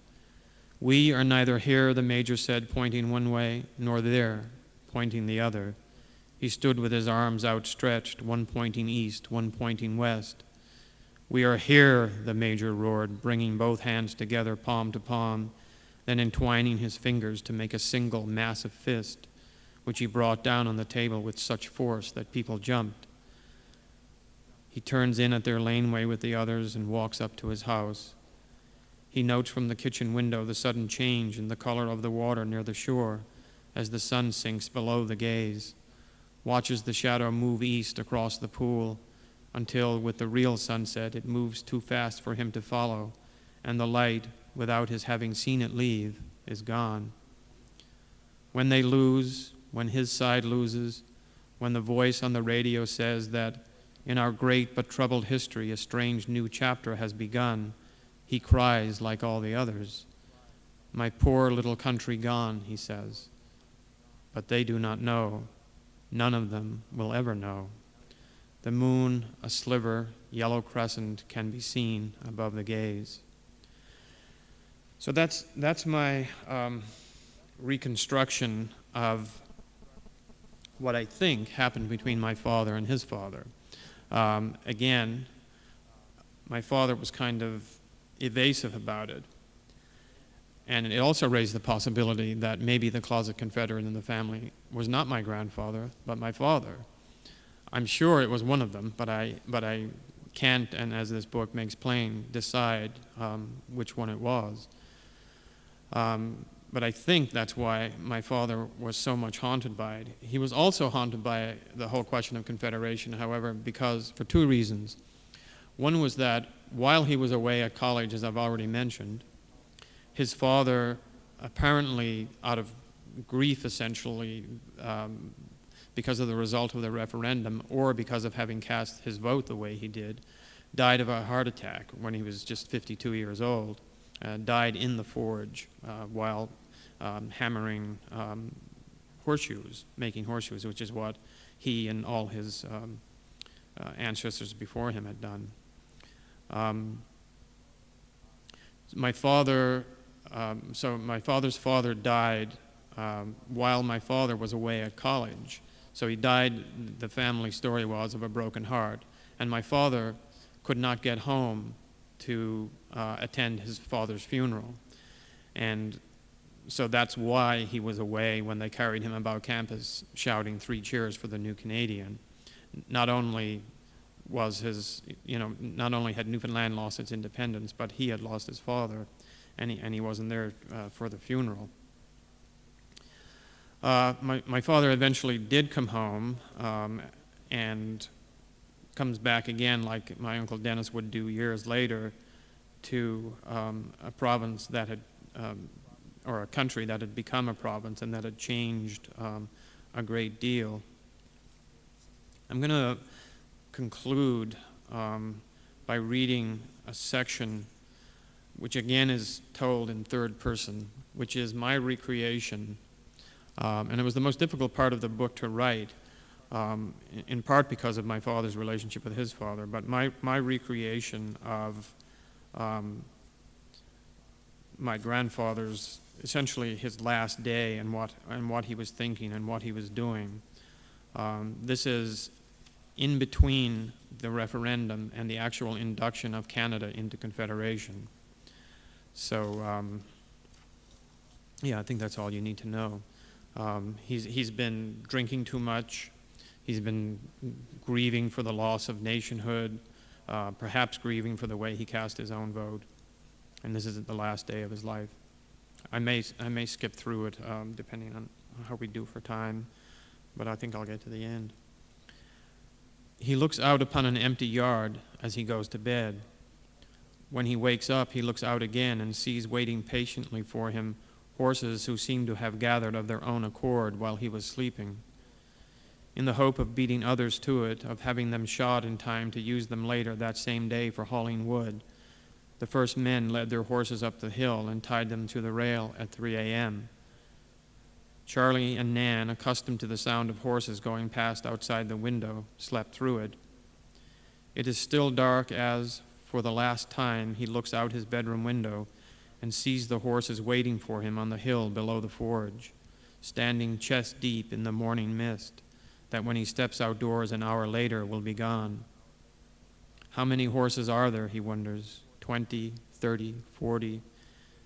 We are neither here, the Major said, pointing one way, nor there, pointing the other. He stood with his arms outstretched, one pointing east, one pointing west. We are here, the Major roared, bringing both hands together, palm to palm, then entwining his fingers to make a single massive fist, which he brought down on the table with such force that people jumped. He turns in at their laneway with the others and walks up to his house. He notes from the kitchen window the sudden change in the color of the water near the shore as the sun sinks below the gaze, watches the shadow move east across the pool until, with the real sunset, it moves too fast for him to follow, and the light, without his having seen it leave, is gone. When they lose, when his side loses, when the voice on the radio says that in our great but troubled history a strange new chapter has begun, he cries like all the others. My poor little country gone, he says. But they do not know. None of them will ever know. The moon, a sliver, yellow crescent, can be seen above the gaze. So that's my reconstruction of what I think happened between my father and his father. Again, my father was kind of evasive about it. And it also raised the possibility that maybe the closet Confederate in the family was not my grandfather, but my father. I'm sure it was one of them, but I can't, and as this book makes plain, decide which one it was. But I think that's why my father was so much haunted by it. He was also haunted by the whole question of Confederation, however, for two reasons. One was that while he was away at college, as I've already mentioned, his father, apparently out of grief essentially, because of the result of the referendum or because of having cast his vote the way he did, died of a heart attack when he was just 52 years old, died in the forge while hammering horseshoes, making horseshoes, which is what he and all his ancestors before him had done. My father's father died while my father was away at college. So he died, the family story was, of a broken heart. And my father could not get home to attend his father's funeral. And so that's why he was away when they carried him about campus shouting 3 cheers for the new Canadian. Not only had Newfoundland lost its independence, but he had lost his father, and he wasn't there for the funeral. My father eventually did come home and comes back again, like my Uncle Dennis would do years later, to a province that had, or a country that had become a province and that had changed a great deal. I'm going to conclude by reading a section which again is told in third person, which is my recreation. And it was the most difficult part of the book to write, in part because of my father's relationship with his father, but my recreation of my grandfather's, essentially his last day and what he was thinking and what he was doing. This is in between the referendum and the actual induction of Canada into Confederation. So, yeah, I think that's all you need to know. He's been drinking too much. He's been grieving for the loss of nationhood, perhaps grieving for the way he cast his own vote. And this is the last day of his life. I may skip through it depending on how we do for time, but I think I'll get to the end. He looks out upon an empty yard as he goes to bed. When he wakes up, he looks out again and sees waiting patiently for him horses who seem to have gathered of their own accord while he was sleeping. In the hope of beating others to it, of having them shod in time to use them later that same day for hauling wood, the first men led their horses up the hill and tied them to the rail at 3 a.m. Charlie and Nan, accustomed to the sound of horses going past outside the window, slept through it. It is still dark as, for the last time, he looks out his bedroom window and sees the horses waiting for him on the hill below the forge, standing chest deep in the morning mist that when he steps outdoors an hour later will be gone. How many horses are there, he wonders? 20, 30, 40.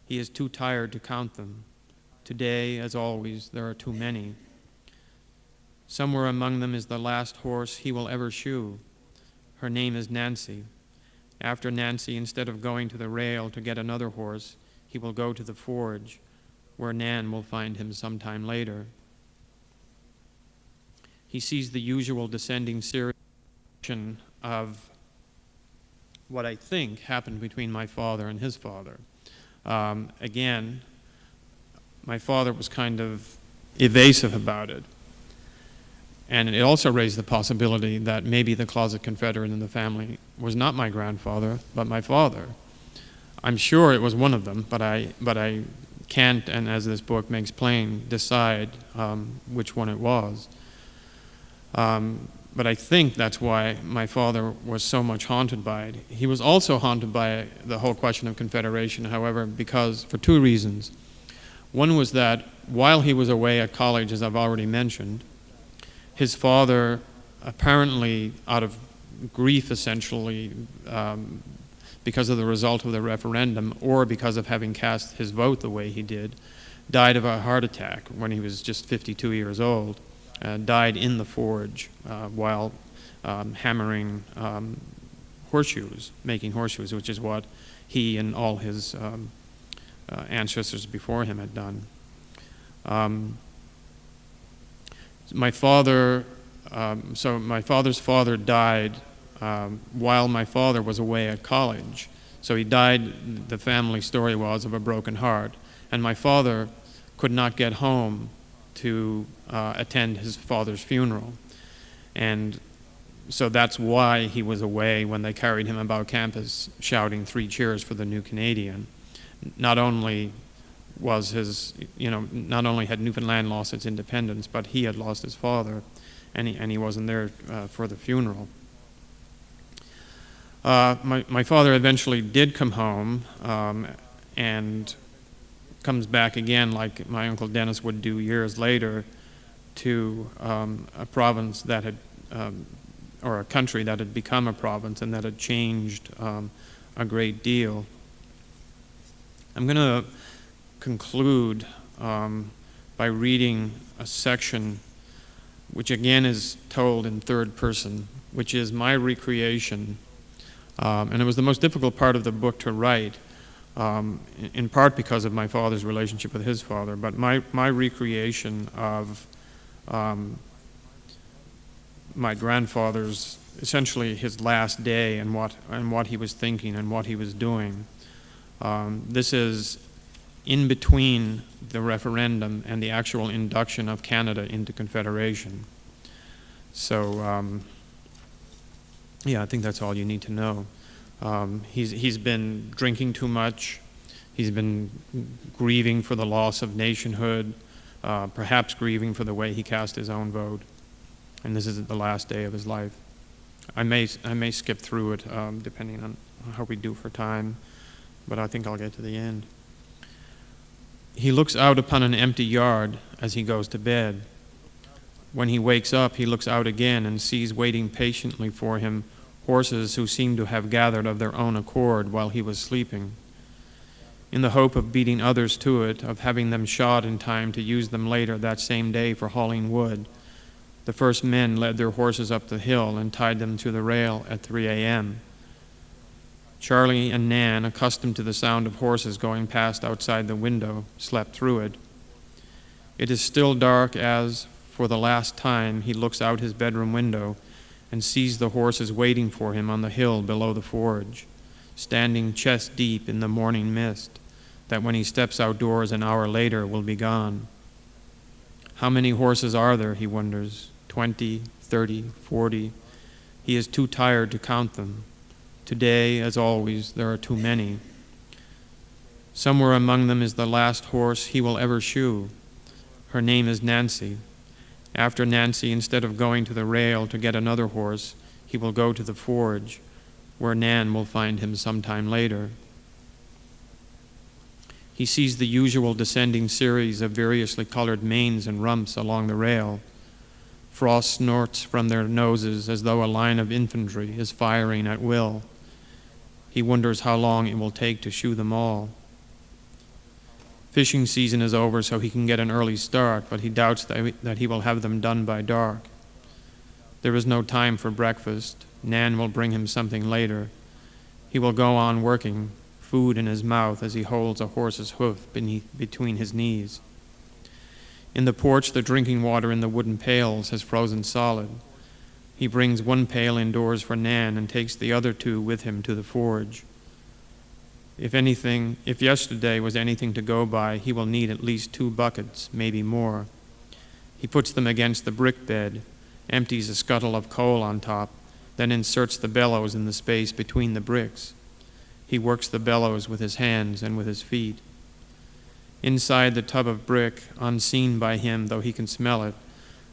He is too tired to count them. Today, as always, there are too many. Somewhere among them is the last horse he will ever shoe. Her name is Nancy. After Nancy, instead of going to the rail to get another horse, he will go to the forge, where Nan will find him sometime later. He sees the usual descending series of what I think happened between my father and his father. Again, my father was kind of evasive about it. And it also raised the possibility that maybe the closet Confederate in the family was not my grandfather, but my father. I'm sure it was one of them, but I can't, and as this book makes plain, decide which one it was. But I think that's why my father was so much haunted by it. He was also haunted by the whole question of Confederation, however, because for two reasons. One was that while he was away at college, as I've already mentioned, his father, apparently out of grief essentially, because of the result of the referendum or because of having cast his vote the way he did, died of a heart attack when he was just 52 years old. Died in the forge while hammering horseshoes, making horseshoes, which is what he and all his ancestors before him had done. My father's father died while my father was away at college. So he died, the family story was, of a broken heart. And my father could not get home to attend his father's funeral. And so that's why he was away when they carried him about campus shouting 3 cheers for the new Canadian. Not only was not only had Newfoundland lost its independence, but he had lost his father, and he wasn't there for the funeral. My father eventually did come home and comes back again, like my Uncle Dennis would do years later, to a province that had, or a country that had become a province and that had changed a great deal. I'm going to conclude by reading a section which again is told in third person, which is my recreation. And it was the most difficult part of the book to write, in part because of my father's relationship with his father, but my recreation of my grandfather's, essentially his last day and what he was thinking and what he was doing. This is in between the referendum and the actual induction of Canada into Confederation. So, yeah, I think that's all you need to know. He's been drinking too much. He's been grieving for the loss of nationhood, perhaps grieving for the way he cast his own vote. And this is the last day of his life. I may skip through it depending on how we do for time, but I think I'll get to the end. He looks out upon an empty yard as he goes to bed. When he wakes up, he looks out again and sees waiting patiently for him horses who seem to have gathered of their own accord while he was sleeping. In the hope of beating others to it, of having them shod in time to use them later that same day for hauling wood, the first men led their horses up the hill and tied them to the rail at 3 a.m. Charlie and Nan, accustomed to the sound of horses going past outside the window, slept through it. It is still dark as, for the last time, he looks out his bedroom window and sees the horses waiting for him on the hill below the forge, standing chest deep in the morning mist, that when he steps outdoors an hour later will be gone. How many horses are there, he wonders? 20, 30, 40. He is too tired to count them. Today, as always, there are too many. Somewhere among them is the last horse he will ever shoe. Her name is Nancy. After Nancy, instead of going to the rail to get another horse, he will go to the forge, where Nan will find him sometime later. He sees the usual descending series of variously colored manes and rumps along the rail. Frost snorts from their noses as though a line of infantry is firing at will. He wonders how long it will take to shoe them all. Fishing season is over, so he can get an early start, but he doubts that he will have them done by dark. There is no time for breakfast. Nan will bring him something later. He will go on working, food in his mouth as he holds a horse's hoof between his knees. In the porch, the drinking water in the wooden pails has frozen solid. He brings one pail indoors for Nan and takes the other two with him to the forge. If yesterday was anything to go by, he will need at least 2 buckets, maybe more. He puts them against the brick bed, empties a scuttle of coal on top, then inserts the bellows in the space between the bricks. He works the bellows with his hands and with his feet. Inside the tub of brick, unseen by him, though he can smell it,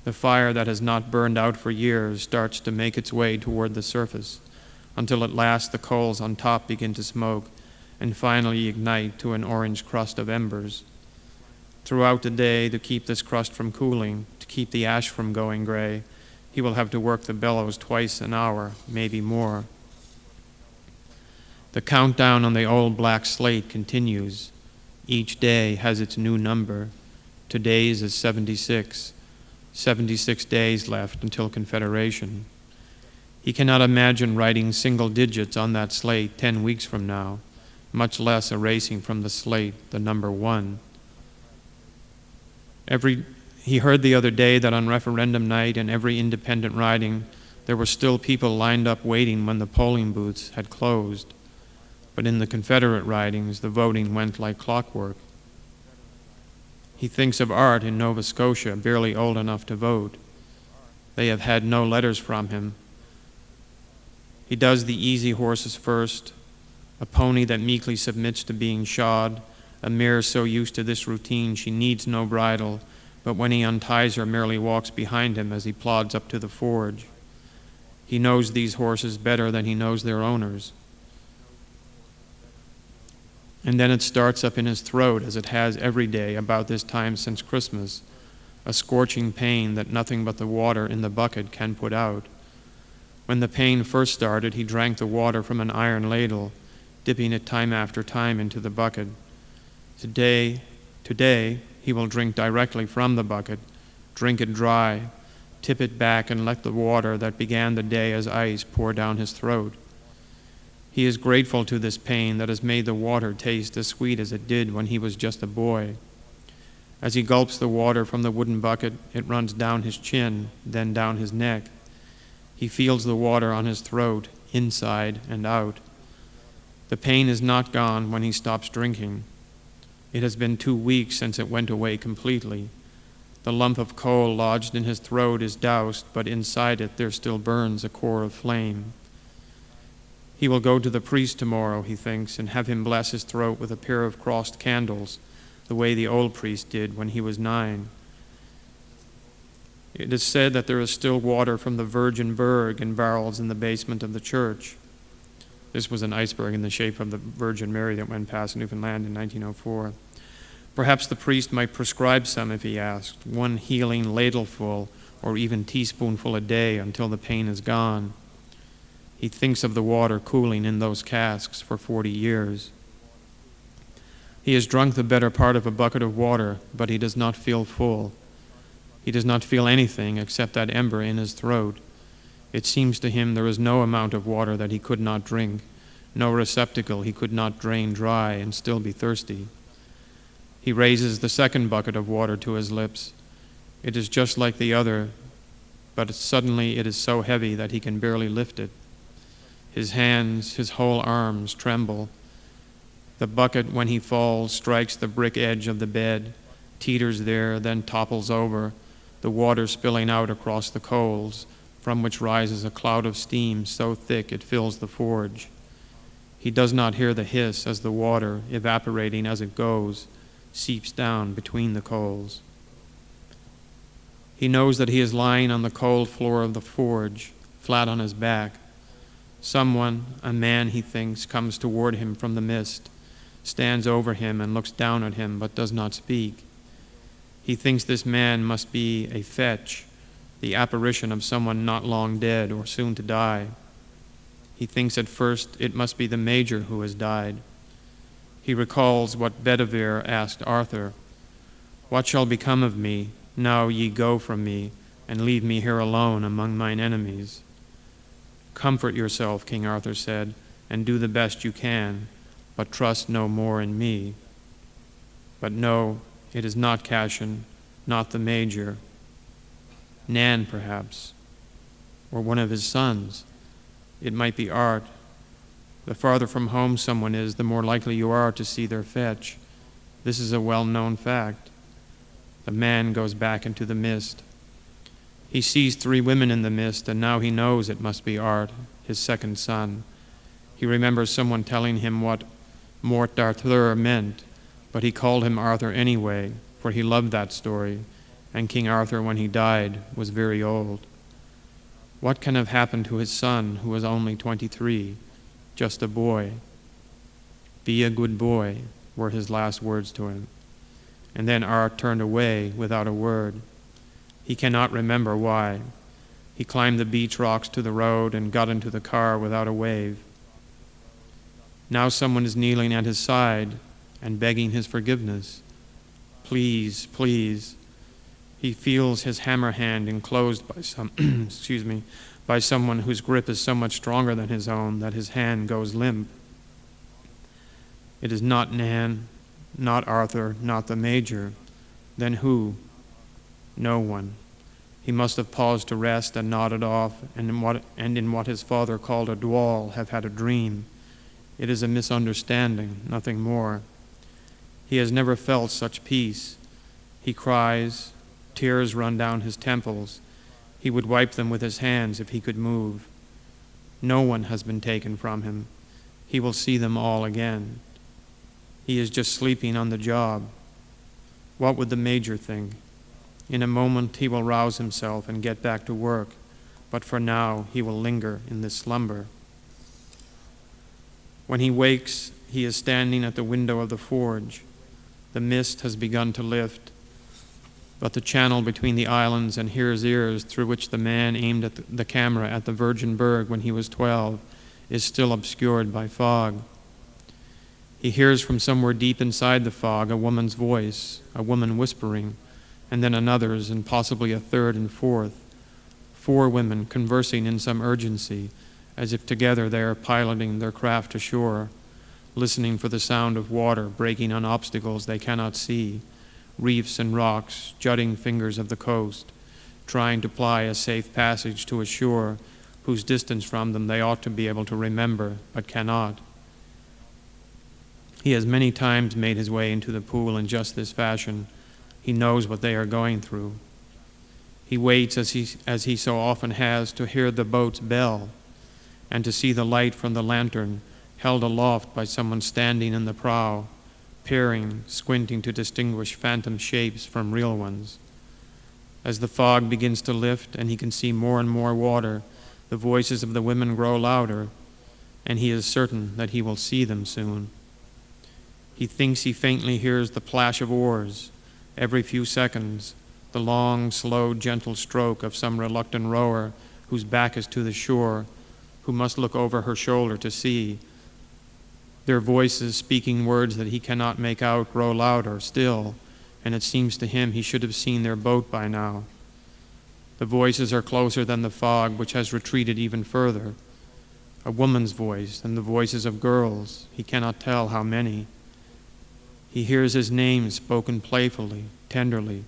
the fire that has not burned out for years starts to make its way toward the surface, until at last the coals on top begin to smoke, and finally ignite to an orange crust of embers. Throughout the day, to keep this crust from cooling, to keep the ash from going gray, he will have to work the bellows twice an hour, maybe more. The countdown on the old black slate continues. Each day has its new number. Today's is 76. 76 days left until Confederation. He cannot imagine writing single digits on that slate 10 weeks from now, much less erasing from the slate the number 1. He heard the other day that on referendum night and every independent riding, there were still people lined up waiting when the polling booths had closed. But in the Confederate ridings, the voting went like clockwork. He thinks of Art in Nova Scotia, barely old enough to vote. They have had no letters from him. He does the easy horses first, a pony that meekly submits to being shod, a mare so used to this routine she needs no bridle, but when he unties her merely walks behind him as he plods up to the forge. He knows these horses better than he knows their owners. And then it starts up in his throat, as it has every day about this time since Christmas, a scorching pain that nothing but the water in the bucket can put out. When the pain first started, he drank the water from an iron ladle, dipping it time after time into the bucket. Today, he will drink directly from the bucket, drink it dry, tip it back and let the water that began the day as ice pour down his throat. He is grateful to this pain that has made the water taste as sweet as it did when he was just a boy. As he gulps the water from the wooden bucket, it runs down his chin, then down his neck. He feels the water on his throat, inside and out. The pain is not gone when he stops drinking. It has been 2 weeks since it went away completely. The lump of coal lodged in his throat is doused, but inside it there still burns a core of flame. He will go to the priest tomorrow, he thinks, and have him bless his throat with a pair of crossed candles, the way the old priest did when he was 9. It is said that there is still water from the Virgin Berg in barrels in the basement of the church. This was an iceberg in the shape of the Virgin Mary that went past Newfoundland in 1904. Perhaps the priest might prescribe some if he asked, one healing ladleful or even teaspoonful a day until the pain is gone. He thinks of the water cooling in those casks for 40 years. He has drunk the better part of a bucket of water, but he does not feel full. He does not feel anything except that ember in his throat. It seems to him there is no amount of water that he could not drink, no receptacle he could not drain dry and still be thirsty. He raises the second bucket of water to his lips. It is just like the other, but suddenly it is so heavy that he can barely lift it. His hands, his whole arms tremble. The bucket, when he falls, strikes the brick edge of the bed, teeters there, then topples over, the water spilling out across the coals, from which rises a cloud of steam so thick it fills the forge. He does not hear the hiss as the water, evaporating as it goes, seeps down between the coals. He knows that he is lying on the cold floor of the forge, flat on his back. Someone, a man he thinks, comes toward him from the mist, stands over him and looks down at him but does not speak. He thinks this man must be a fetch, the apparition of someone not long dead or soon to die. He thinks at first it must be the major who has died. He recalls what Bedivere asked Arthur, "What shall become of me, now ye go from me, and leave me here alone among mine enemies?" "Comfort yourself," King Arthur said, "and do the best you can, but trust no more in me." But no, it is not Cashin, not the major. Nan, perhaps, or one of his sons. It might be Art. The farther from home someone is, the more likely you are to see their fetch. This is a well-known fact. The man goes back into the mist. He sees 3 women in the mist, and now he knows it must be Art, his second son. He remembers someone telling him what Mort d'Arthur meant, but he called him Arthur anyway, for he loved that story, and King Arthur, when he died, was very old. What can have happened to his son, who was only 23? Just a boy. "Be a good boy," were his last words to him. And then Art turned away without a word. He cannot remember why. He climbed the beach rocks to the road and got into the car without a wave. Now someone is kneeling at his side and begging his forgiveness. Please, please. He feels his hammer hand enclosed by by someone whose grip is so much stronger than his own that his hand goes limp. It is not Nan, not Arthur, not the major. Then who? No one. He must have paused to rest and nodded off, and in what his father called a dwall have had a dream. It is a misunderstanding, nothing more. He has never felt such peace. He cries, tears run down his temples. He would wipe them with his hands if he could move. No one has been taken from him. He will see them all again. He is just sleeping on the job. What would the major think? In a moment he will rouse himself and get back to work, but for now he will linger in this slumber. When he wakes, he is standing at the window of the forge. The mist has begun to lift, but the channel between the islands and Here's Ears, through which the man aimed at the camera at the Virgin Berg when he was 12, is still obscured by fog. He hears from somewhere deep inside the fog a woman's voice, a woman whispering, and then another's, and possibly a third and fourth. 4 women conversing in some urgency, as if together they are piloting their craft to shore, listening for the sound of water breaking on obstacles they cannot see, reefs and rocks, jutting fingers of the coast, trying to ply a safe passage to a shore whose distance from them they ought to be able to remember, but cannot. He has many times made his way into the pool in just this fashion. He knows what they are going through. He waits, as he so often has, to hear the boat's bell and to see the light from the lantern held aloft by someone standing in the prow, peering, squinting to distinguish phantom shapes from real ones. As the fog begins to lift and he can see more and more water, the voices of the women grow louder, and he is certain that he will see them soon. He thinks he faintly hears the plash of oars. Every few seconds, the long, slow, gentle stroke of some reluctant rower whose back is to the shore, who must look over her shoulder to see. Their voices, speaking words that he cannot make out, grow louder still, and it seems to him he should have seen their boat by now. The voices are closer than the fog, which has retreated even further. A woman's voice and the voices of girls, he cannot tell how many. He hears his name spoken playfully, tenderly,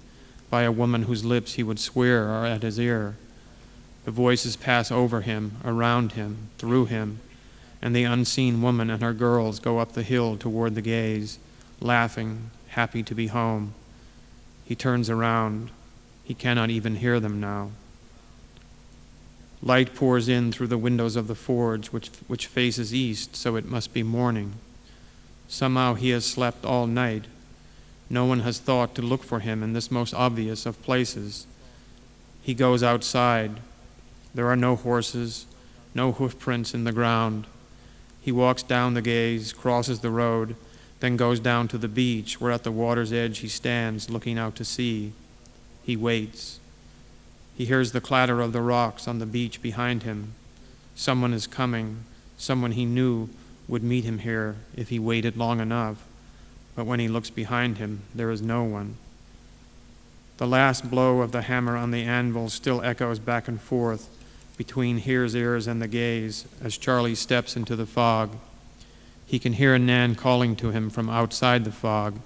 by a woman whose lips he would swear are at his ear. The voices pass over him, around him, through him, and the unseen woman and her girls go up the hill toward the gaze, laughing, happy to be home. He turns around. He cannot even hear them now. Light pours in through the windows of the forge, which faces east, so it must be morning. Somehow he has slept all night. No one has thought to look for him in this most obvious of places. He goes outside. There are no horses, no hoof prints in the ground. He walks down the gaze, crosses the road, then goes down to the beach, where at the water's edge he stands, looking out to sea. He waits. He hears the clatter of the rocks on the beach behind him. Someone is coming, someone he knew would meet him here if he waited long enough. But when he looks behind him, there is no one. The last blow of the hammer on the anvil still echoes back and forth between his ears and the gaze as Charlie steps into the fog. He can hear Nan calling to him from outside the fog,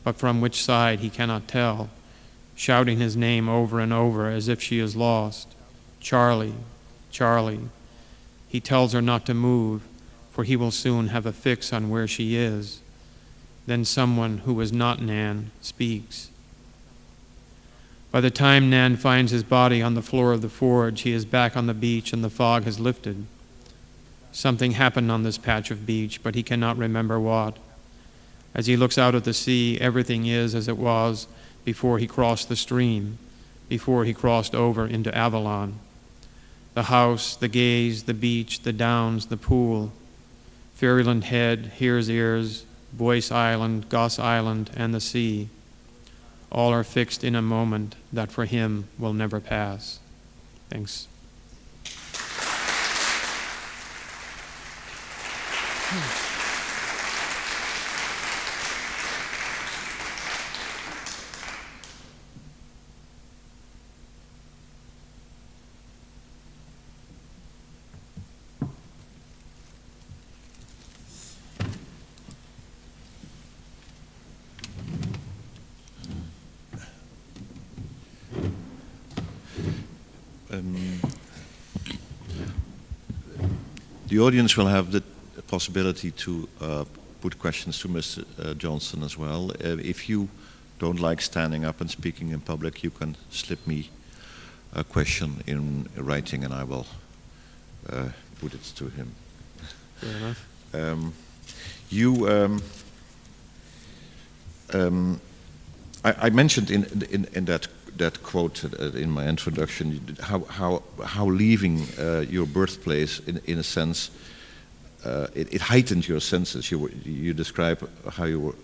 but from which side he cannot tell, shouting his name over and over as if she is lost. Charlie, Charlie. He tells her not to move, for he will soon have a fix on where she is. Then someone who is not Nan speaks. By the time Nan finds his body on the floor of the forge, he is back on the beach and the fog has lifted. Something happened on this patch of beach, but he cannot remember what. As he looks out at the sea, everything is as it was before he crossed the stream, before he crossed over into Avalon. The house, the gaze, the beach, the downs, the pool, Ferryland Head, Here's Ears, Boyce Island, Goss Island, and the sea. All are fixed in a moment that for him will never pass. Thanks. The audience will have the possibility to put questions to Mr. Johnston as well. If you don't like standing up and speaking in public, you can slip me a question in writing and I will put it to him. Fair enough. I mentioned in that quote in my introduction how leaving your birthplace in a sense it heightened your senses. You describe how you were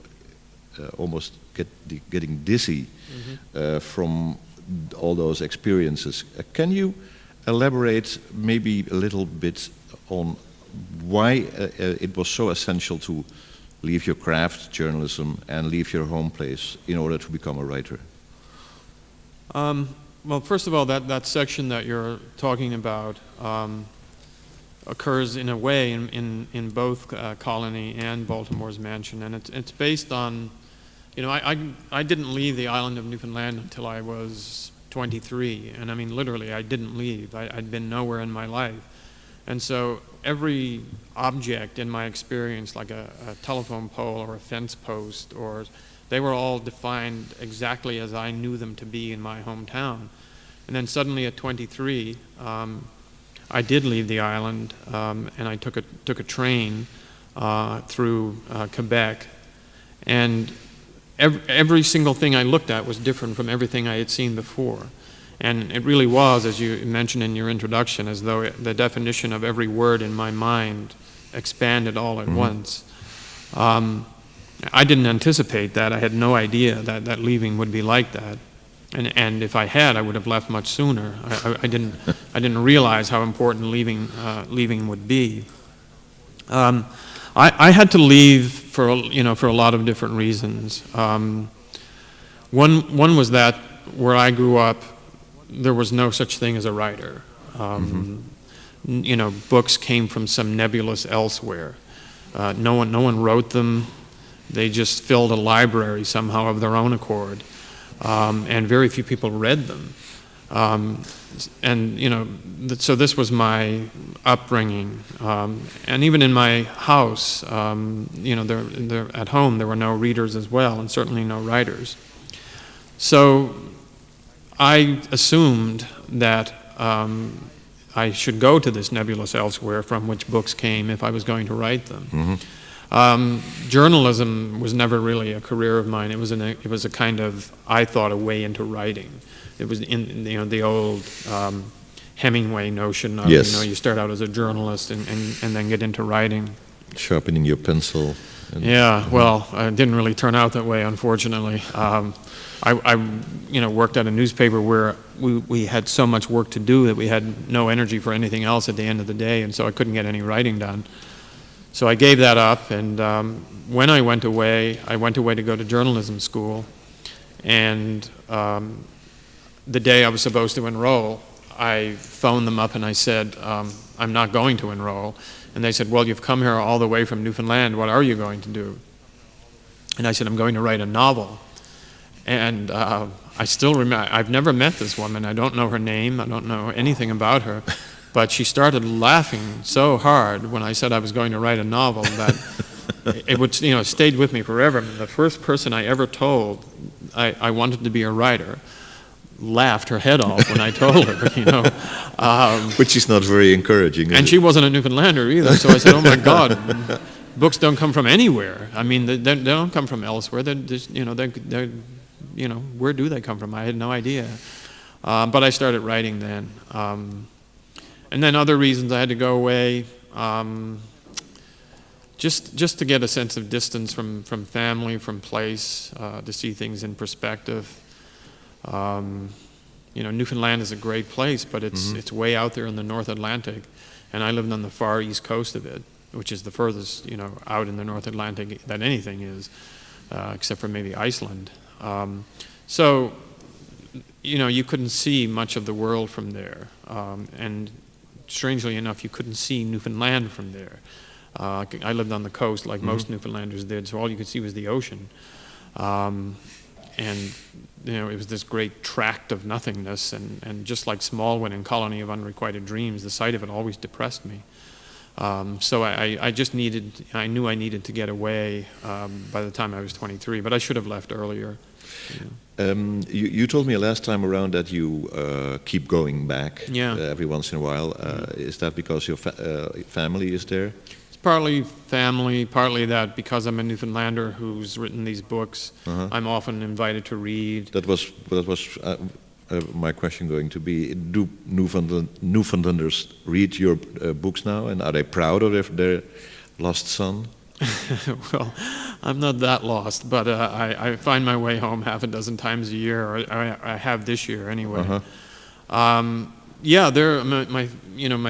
almost getting dizzy from all those experiences. Can you elaborate maybe a little bit on why it was so essential to leave your craft, journalism, and leave your home place in order to become a writer? Well, first of all, that section that you're talking about occurs in a way in both Colony and Baltimore's mansion, and it's based on, I didn't leave the island of Newfoundland until I was 23, and I mean literally I didn't leave. I'd been nowhere in my life, and so every object in my experience, like a telephone pole or a fence post, they were all defined exactly as I knew them to be in my hometown. And then suddenly at 23, I did leave the island, and I took a train through Quebec, and every single thing I looked at was different from everything I had seen before. And it really was, as you mentioned in your introduction, as though the definition of every word in my mind expanded all at once. I didn't anticipate that. I had no idea that leaving would be like that. And if I had, I would have left much sooner. I didn't realize how important leaving would be. I had to leave for a lot of different reasons. One was that where I grew up, there was no such thing as a writer. Books came from some nebulous elsewhere. No one wrote them. They just filled a library somehow of their own accord. And very few people read them. So this was my upbringing. And even in my house, at home, there were no readers as well, and certainly no writers. So I assumed that I should go to this nebulous elsewhere from which books came if I was going to write them. Journalism was never really a career of mine. It was a kind of, I thought, a way into writing. It was in the old Hemingway notion of you start out as a journalist and then get into writing. Sharpening your pencil. Yeah, well, it didn't really turn out that way, unfortunately. I worked at a newspaper where we had so much work to do that we had no energy for anything else at the end of the day, and so I couldn't get any writing done. So I gave that up, and when I went away to go to journalism school, and the day I was supposed to enroll, I phoned them up and I said, I'm not going to enroll. And they said, well, you've come here all the way from Newfoundland, what are you going to do? And I said, I'm going to write a novel. And I still remember, I've never met this woman, I don't know her name, I don't know anything about her, but she started laughing so hard when I said I was going to write a novel that it stayed with me forever. The first person I ever told I wanted to be a writer laughed her head off when I told her, Which is not very encouraging. And she wasn't a Newfoundlander either, so I said, oh my God, books don't come from anywhere. I mean, they don't come from elsewhere. They're just, where do they come from? I had no idea. But I started writing then. And then other reasons I had to go away, just to get a sense of distance from family, from place, to see things in perspective. Newfoundland is a great place, but it's way out there in the North Atlantic, and I lived on the far east coast of it, which is the furthest, out in the North Atlantic that anything is, except for maybe Iceland. So, you couldn't see much of the world from there, and strangely enough, you couldn't see Newfoundland from there. I lived on the coast like most Newfoundlanders did, so all you could see was the ocean. And it was this great tract of nothingness, and just like Smallwood and Colony of Unrequited Dreams, the sight of it always depressed me. So I knew I needed to get away by the time I was 23, but I should have left earlier. You told me last time around that you keep going back every once in a while. Is that because your family is there? Partly family, partly that because I'm a Newfoundlander who's written these books, I'm often invited to read. That was my question going to be: do Newfoundlanders read your books now, and are they proud of their lost son? Well, I'm not that lost, but I find my way home half a dozen times a year, or I have this year anyway. My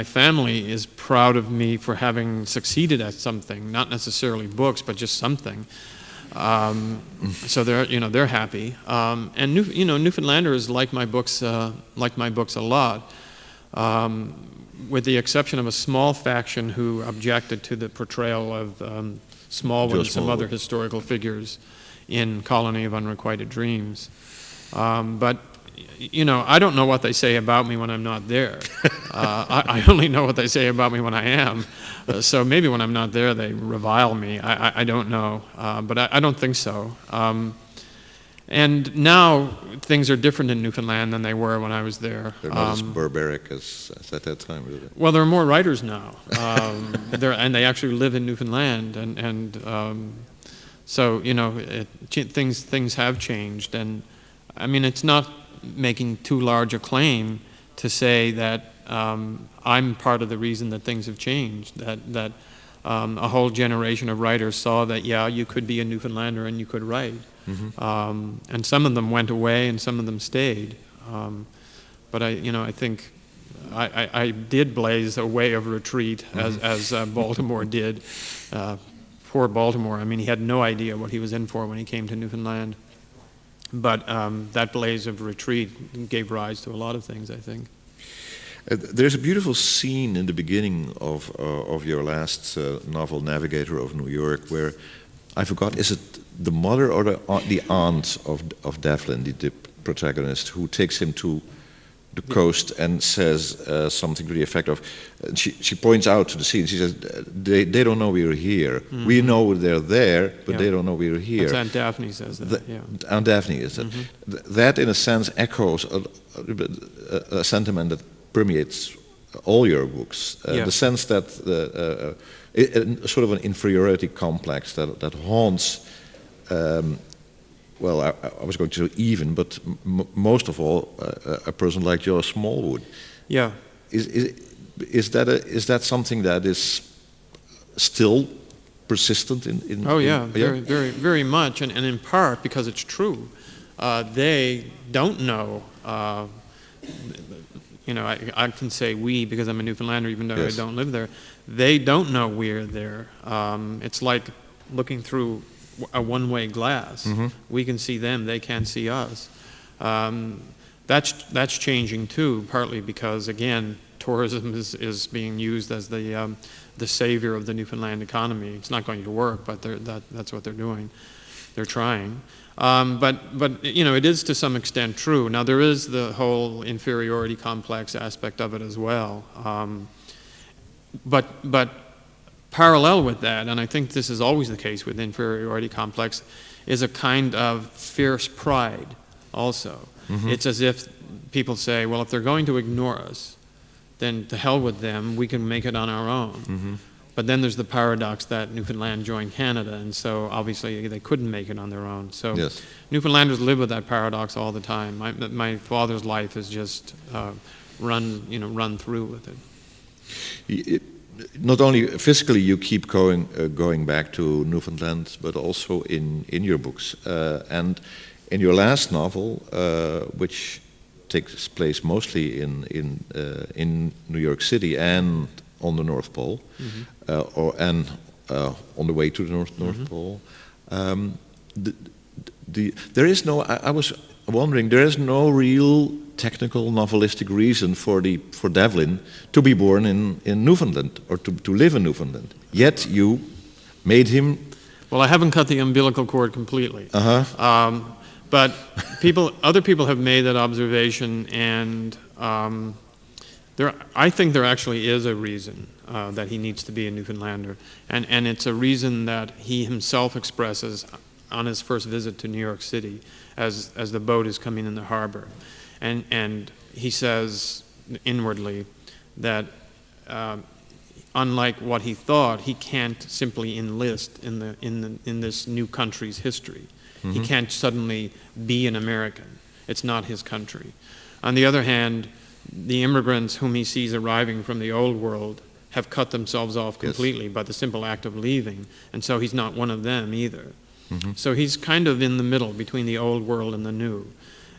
family is proud of me for having succeeded at something, not necessarily books, but just something. So they're happy. And Newfoundlanders like my books a lot, with the exception of a small faction who objected to the portrayal of Smallwood and some other historical figures in Colony of Unrequited Dreams. But I don't know what they say about me when I'm not there. I only know what they say about me when I am. So maybe when I'm not there, they revile me. I don't know, but I don't think so. And now things are different in Newfoundland than they were when I was there. They're not as barbaric as at that time, really. Well, there are more writers now, and they actually live in Newfoundland, and so things have changed. And I mean, it's not making too large a claim to say that I'm part of the reason that things have changed. That a whole generation of writers saw that, yeah, you could be a Newfoundlander and you could write. And some of them went away and some of them stayed. But I think I did blaze a way of retreat as Baltimore did. Poor Baltimore. I mean, he had no idea what he was in for when he came to Newfoundland. But that blaze of retreat gave rise to a lot of things, I think. There's a beautiful scene in the beginning of your last novel, Navigator of New York, where I forgot, is it the mother or the aunt of Devlin, the protagonist, who takes him to the coast and says something to the effect of, she points out to the scene, she says, they don't know we're here. We know they're there, but they don't know we're here. That's Aunt Daphne says that, Aunt Daphne is that. That, in a sense, echoes a sentiment that permeates all your books. The sense that sort of an inferiority complex that haunts, well, I was going to say even, but most of all, a person like Joe Smallwood. Yeah. Is that something that is still persistent in oh yeah, very, very, very much, and in part because it's true. They don't know. I can say we because I'm a Newfoundlander, even though I don't live there. They don't know we're there. It's like looking through a one-way glass. We can see them; they can't see us. That's changing too, partly because again, tourism is being used as the savior of the Newfoundland economy. It's not going to work, but that's what they're doing. They're trying. But it is to some extent true. Now there is the whole inferiority complex aspect of it as well. But parallel with that, and I think this is always the case with inferiority complex, is a kind of fierce pride also. It's as if people say, well, if they're going to ignore us, then to hell with them, we can make it on our own. But then there's the paradox that Newfoundland joined Canada, and so obviously they couldn't make it on their own. So Newfoundlanders live with that paradox all the time. My father's life is just run through with it. Not only physically you keep going back to Newfoundland, but also in your books. And in your last novel, which takes place mostly in New York City and on the North Pole, on the way to the North Pole. There is no. I was wondering. There is no real technical novelistic reason for Devlin to be born in Newfoundland or to live in Newfoundland. Yet you made him. Well, I haven't cut the umbilical cord completely. But other people have made that observation, and I think there actually is a reason that he needs to be a Newfoundlander, and it's a reason that he himself expresses on his first visit to New York City, as the boat is coming in the harbor, and he says inwardly that unlike what he thought, he can't simply enlist in this new country's history. He can't suddenly be an American. It's not his country. On the other hand, the immigrants whom he sees arriving from the old world have cut themselves off completely by the simple act of leaving, and so he's not one of them either. So he's kind of in the middle between the old world and the new,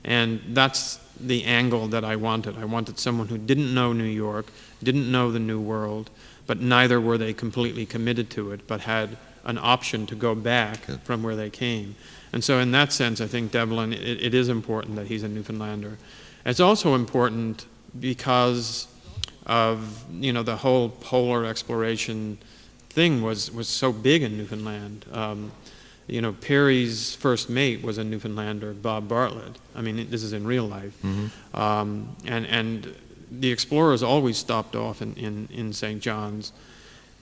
and that's the angle that I wanted. I wanted someone who didn't know New York, didn't know the new world, but neither were they completely committed to it, but had an option to go back from where they came. And so in that sense, I think Devlin, it is important that he's a Newfoundlander. It's also important because of, the whole polar exploration thing was so big in Newfoundland. Perry's first mate was a Newfoundlander, Bob Bartlett. I mean, this is in real life. And the explorers always stopped off in St. John's.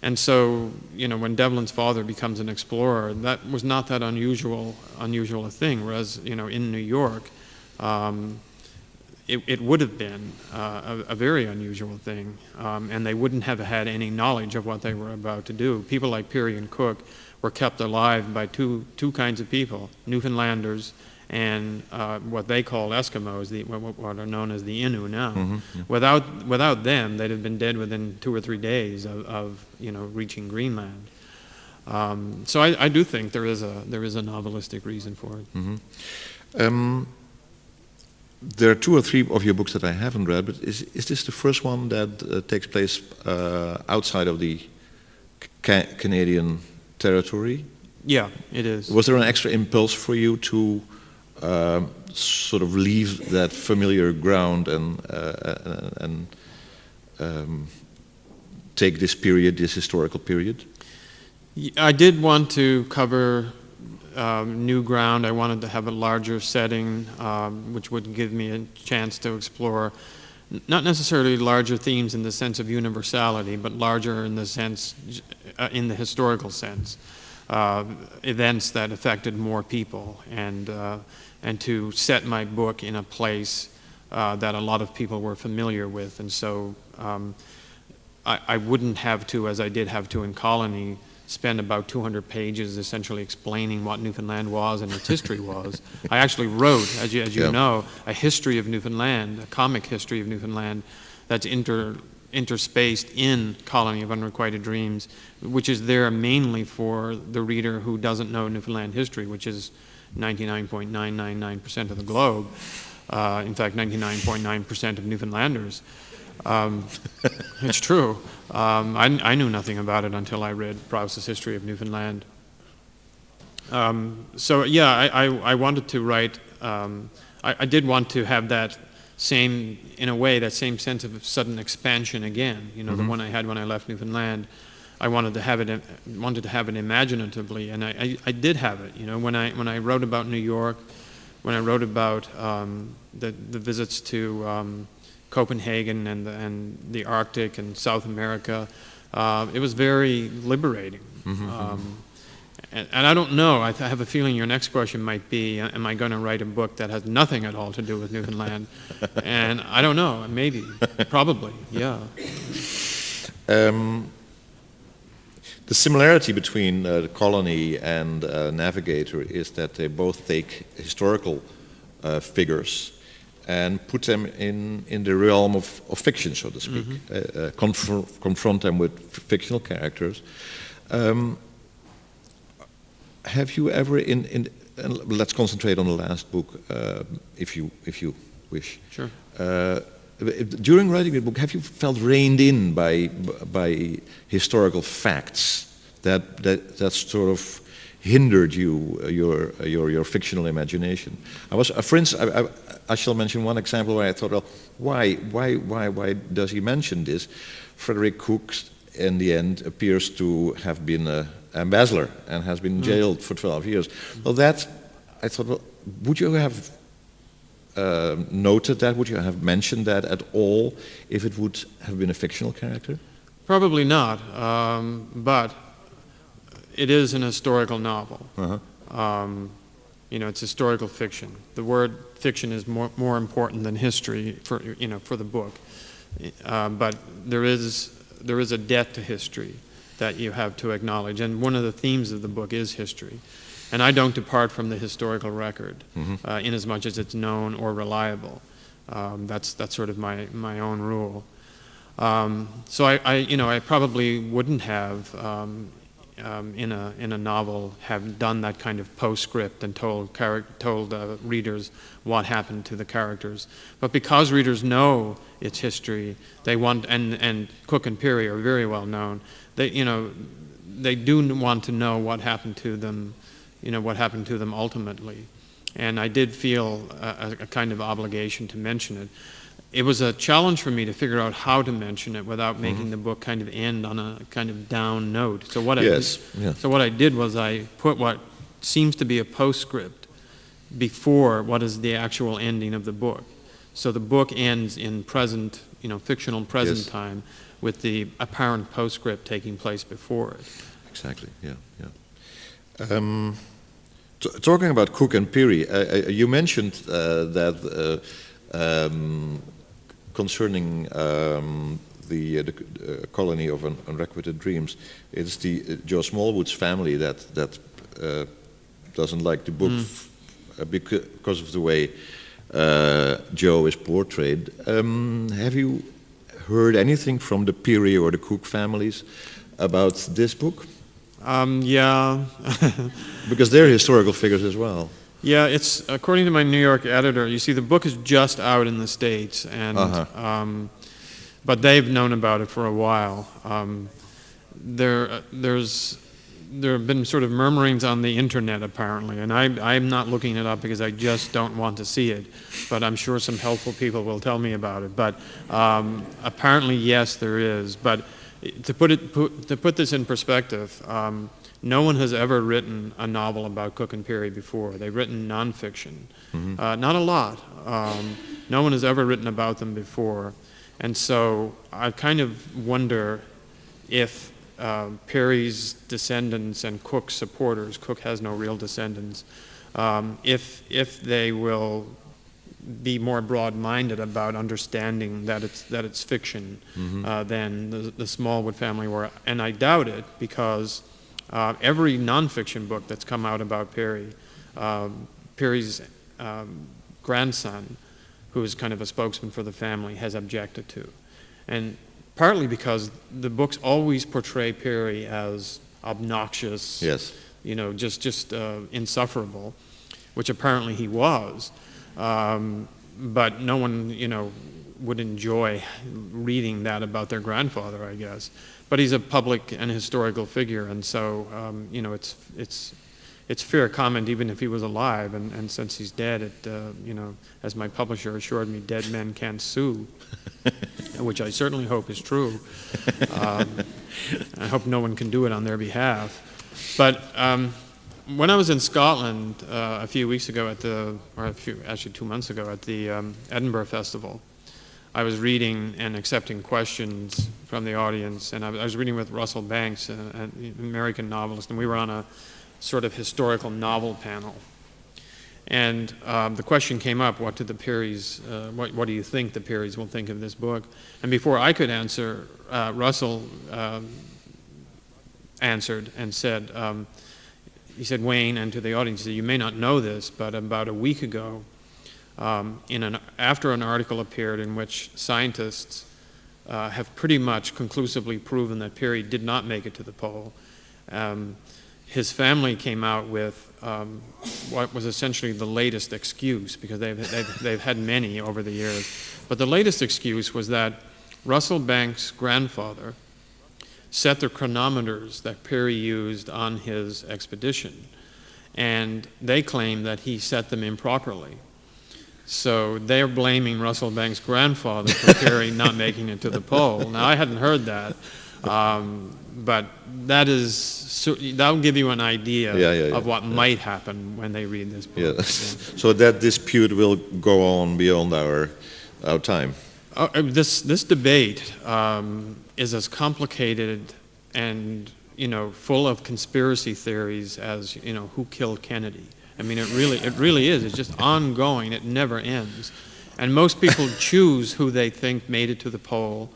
And so, when Devlin's father becomes an explorer, that was not that unusual a thing. Whereas, in New York, it would have been a very unusual thing, and they wouldn't have had any knowledge of what they were about to do. People like Peary and Cook were kept alive by two kinds of people: Newfoundlanders and what they call Eskimos, what are known as the Innu now. Yeah. Without them, they'd have been dead within 2 or 3 days of reaching Greenland. So I do think there is a novelistic reason for it. There are 2 or 3 of your books that I haven't read, but is this the first one that takes place outside of the Canadian territory? Yeah, it is. Was there an extra impulse for you to sort of leave that familiar ground and take this period, this historical period? I did want to cover new ground. I wanted to have a larger setting, which would give me a chance to explore not necessarily larger themes in the sense of universality, but larger in the sense, in the historical sense, events that affected more people, and to set my book in a place that a lot of people were familiar with, and so I wouldn't have to, as I did have to in Colony, spend about 200 pages essentially explaining what Newfoundland was and its history was. I actually wrote, as you know, a history of Newfoundland, a comic history of Newfoundland that's interspaced in Colony of Unrequited Dreams, which is there mainly for the reader who doesn't know Newfoundland history, which is 99.999% of the globe. In fact, 99.9% of Newfoundlanders. It's true. I knew nothing about it until I read Prowse's History of Newfoundland. So yeah, I wanted to write, I did want to have that same, in a way, that same sense of sudden expansion again, the one I had when I left Newfoundland. I wanted to have it imaginatively, and I did have it. When I wrote about New York, when I wrote about the visits to Copenhagen and the Arctic and South America, it was very liberating. And I don't know, I have a feeling your next question might be, am I going to write a book that has nothing at all to do with Newfoundland? And I don't know, maybe, probably, yeah. The similarity between the Colony and Navigator is that they both take historical figures and put them in the realm of fiction, so to speak. Confront them with fictional characters. Have you ever, and let's concentrate on the last book, if you wish. Sure. During writing the book, have you felt reined in by historical facts that sort of hindered your fictional imagination? For instance, I shall mention one example where I thought, well, why does he mention this? Frederick Cook, in the end, appears to have been an embezzler and has been jailed for 12 years. Well, I thought, well, would you have noted that? Would you have mentioned that at all if it would have been a fictional character? Probably not, but it is an historical novel. It's historical fiction. The word fiction is more important than history for the book. But there is a debt to history that you have to acknowledge, and one of the themes of the book is history. And I don't depart from the historical record, in as much as it's known or reliable. That's sort of my own rule. So I probably wouldn't have in a novel have done that kind of postscript and told readers what happened to the characters. But because readers know its history, they want, and Cook and Peary are very well known. They do want to know what happened to them. What happened to them ultimately. And I did feel a kind of obligation to mention it. It was a challenge for me to figure out how to mention it without making the book kind of end on a kind of down note. So what I did was I put what seems to be a postscript before what is the actual ending of the book. So the book ends in present, fictional present time, with the apparent postscript taking place before it. Exactly, yeah. Talking about Cook and Peary, you mentioned that concerning the colony of Unrequited Dreams, it's the Joe Smallwood's family that doesn't like the book because of the way Joe is portrayed. Have you heard anything from the Peary or the Cook families about this book? Yeah. Because they're historical figures as well. Yeah, it's according to my New York editor. You see, the book is just out in the States, and but they've known about it for a while. There have been sort of murmurings on the internet, apparently, and I'm not looking it up because I just don't want to see it. But I'm sure some helpful people will tell me about it. But apparently, yes, there is. But to put this in perspective, no one has ever written a novel about Cook and Peary before. They've written nonfiction, not a lot. No one has ever written about them before, and so I kind of wonder if Peary's descendants and Cook's supporters, Cook has no real descendants, if they will be more broad-minded about understanding that it's fiction than the Smallwood family were, and I doubt it because every nonfiction book that's come out about Peary, Peary's grandson, who is kind of a spokesman for the family, has objected to, and partly because the books always portray Peary as obnoxious, yes, just insufferable, which apparently he was. But no one, would enjoy reading that about their grandfather, I guess. But he's a public and historical figure, and so it's fair comment even if he was alive. And since he's dead, as my publisher assured me, dead men can't sue, which I certainly hope is true. I hope no one can do it on their behalf. But when I was in Scotland a few weeks ago actually 2 months ago at the Edinburgh Festival, I was reading and accepting questions from the audience, and I was reading with Russell Banks, an American novelist, and we were on a sort of historical novel panel. And the question came up, what do the Pearys, what do you think the Pearys will think of this book? And before I could answer, Russell answered and said, he said, Wayne, and to the audience, he said, you may not know this, but about a week ago, after an article appeared in which scientists have pretty much conclusively proven that Peary did not make it to the pole, his family came out with what was essentially the latest excuse, because they've had many over the years. But the latest excuse was that Russell Banks' grandfather set the chronometers that Peary used on his expedition, and they claim that he set them improperly. So they're blaming Russell Banks' grandfather for Peary not making it to the pole. Now, I hadn't heard that, but that'll give you an idea of what might happen when they read this book. Yeah. So that dispute will go on beyond our time. This debate is as complicated and full of conspiracy theories as who killed Kennedy. I mean, it really is. It's just ongoing. It never ends. And most people choose who they think made it to the pole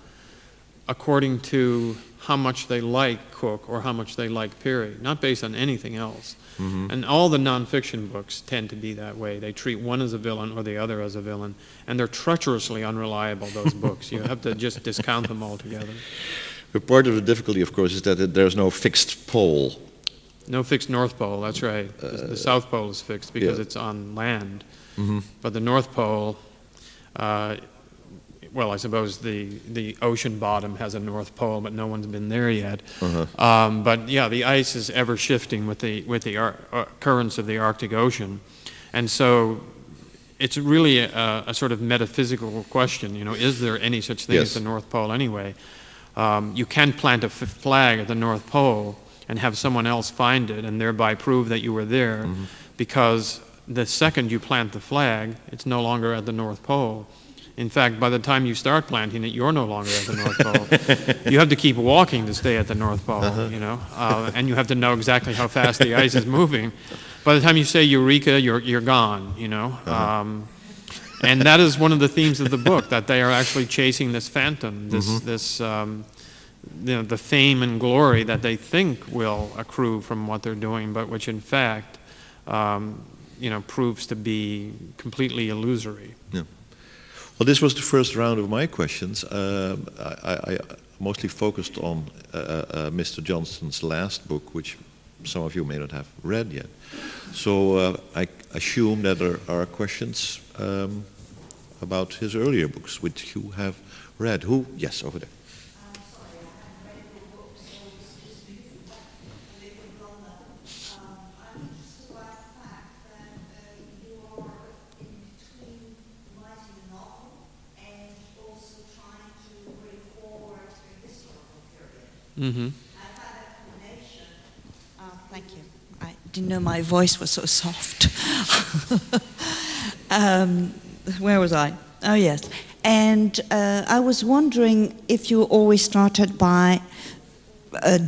according to how much they like Cook or how much they like Peary, not based on anything else. Mm-hmm. And all the nonfiction books tend to be that way. They treat one as a villain or the other as a villain, and they're treacherously unreliable, those books. You have to just discount them altogether. But part of the difficulty, of course, is that there's no fixed pole. No fixed North Pole, that's right. The South Pole is fixed because it's on land. Mm-hmm. But the North Pole, well, I suppose the ocean bottom has a North Pole, but no one's been there yet. Uh-huh. But yeah, the ice is ever shifting with the currents of the Arctic Ocean, and so it's really a sort of metaphysical question. Is there any such thing as the North Pole anyway? You can plant a flag at the North Pole and have someone else find it and thereby prove that you were there, because the second you plant the flag, it's no longer at the North Pole. In fact, by the time you start planting it, you're no longer at the North Pole. You have to keep walking to stay at the North Pole, and you have to know exactly how fast the ice is moving. By the time you say eureka, you're gone, and that is one of the themes of the book, that they are actually chasing this phantom, the fame and glory that they think will accrue from what they're doing, but which in fact proves to be completely illusory. Yeah. Well, this was the first round of my questions. I mostly focused on Mr. Johnston's last book, which some of you may not have read yet. So I assume that there are questions about his earlier books, which you have read. Who? Yes, over there. Mm-hmm. Thank you. I didn't know my voice was so soft. Where was I? Oh, yes. And I was wondering if you always started by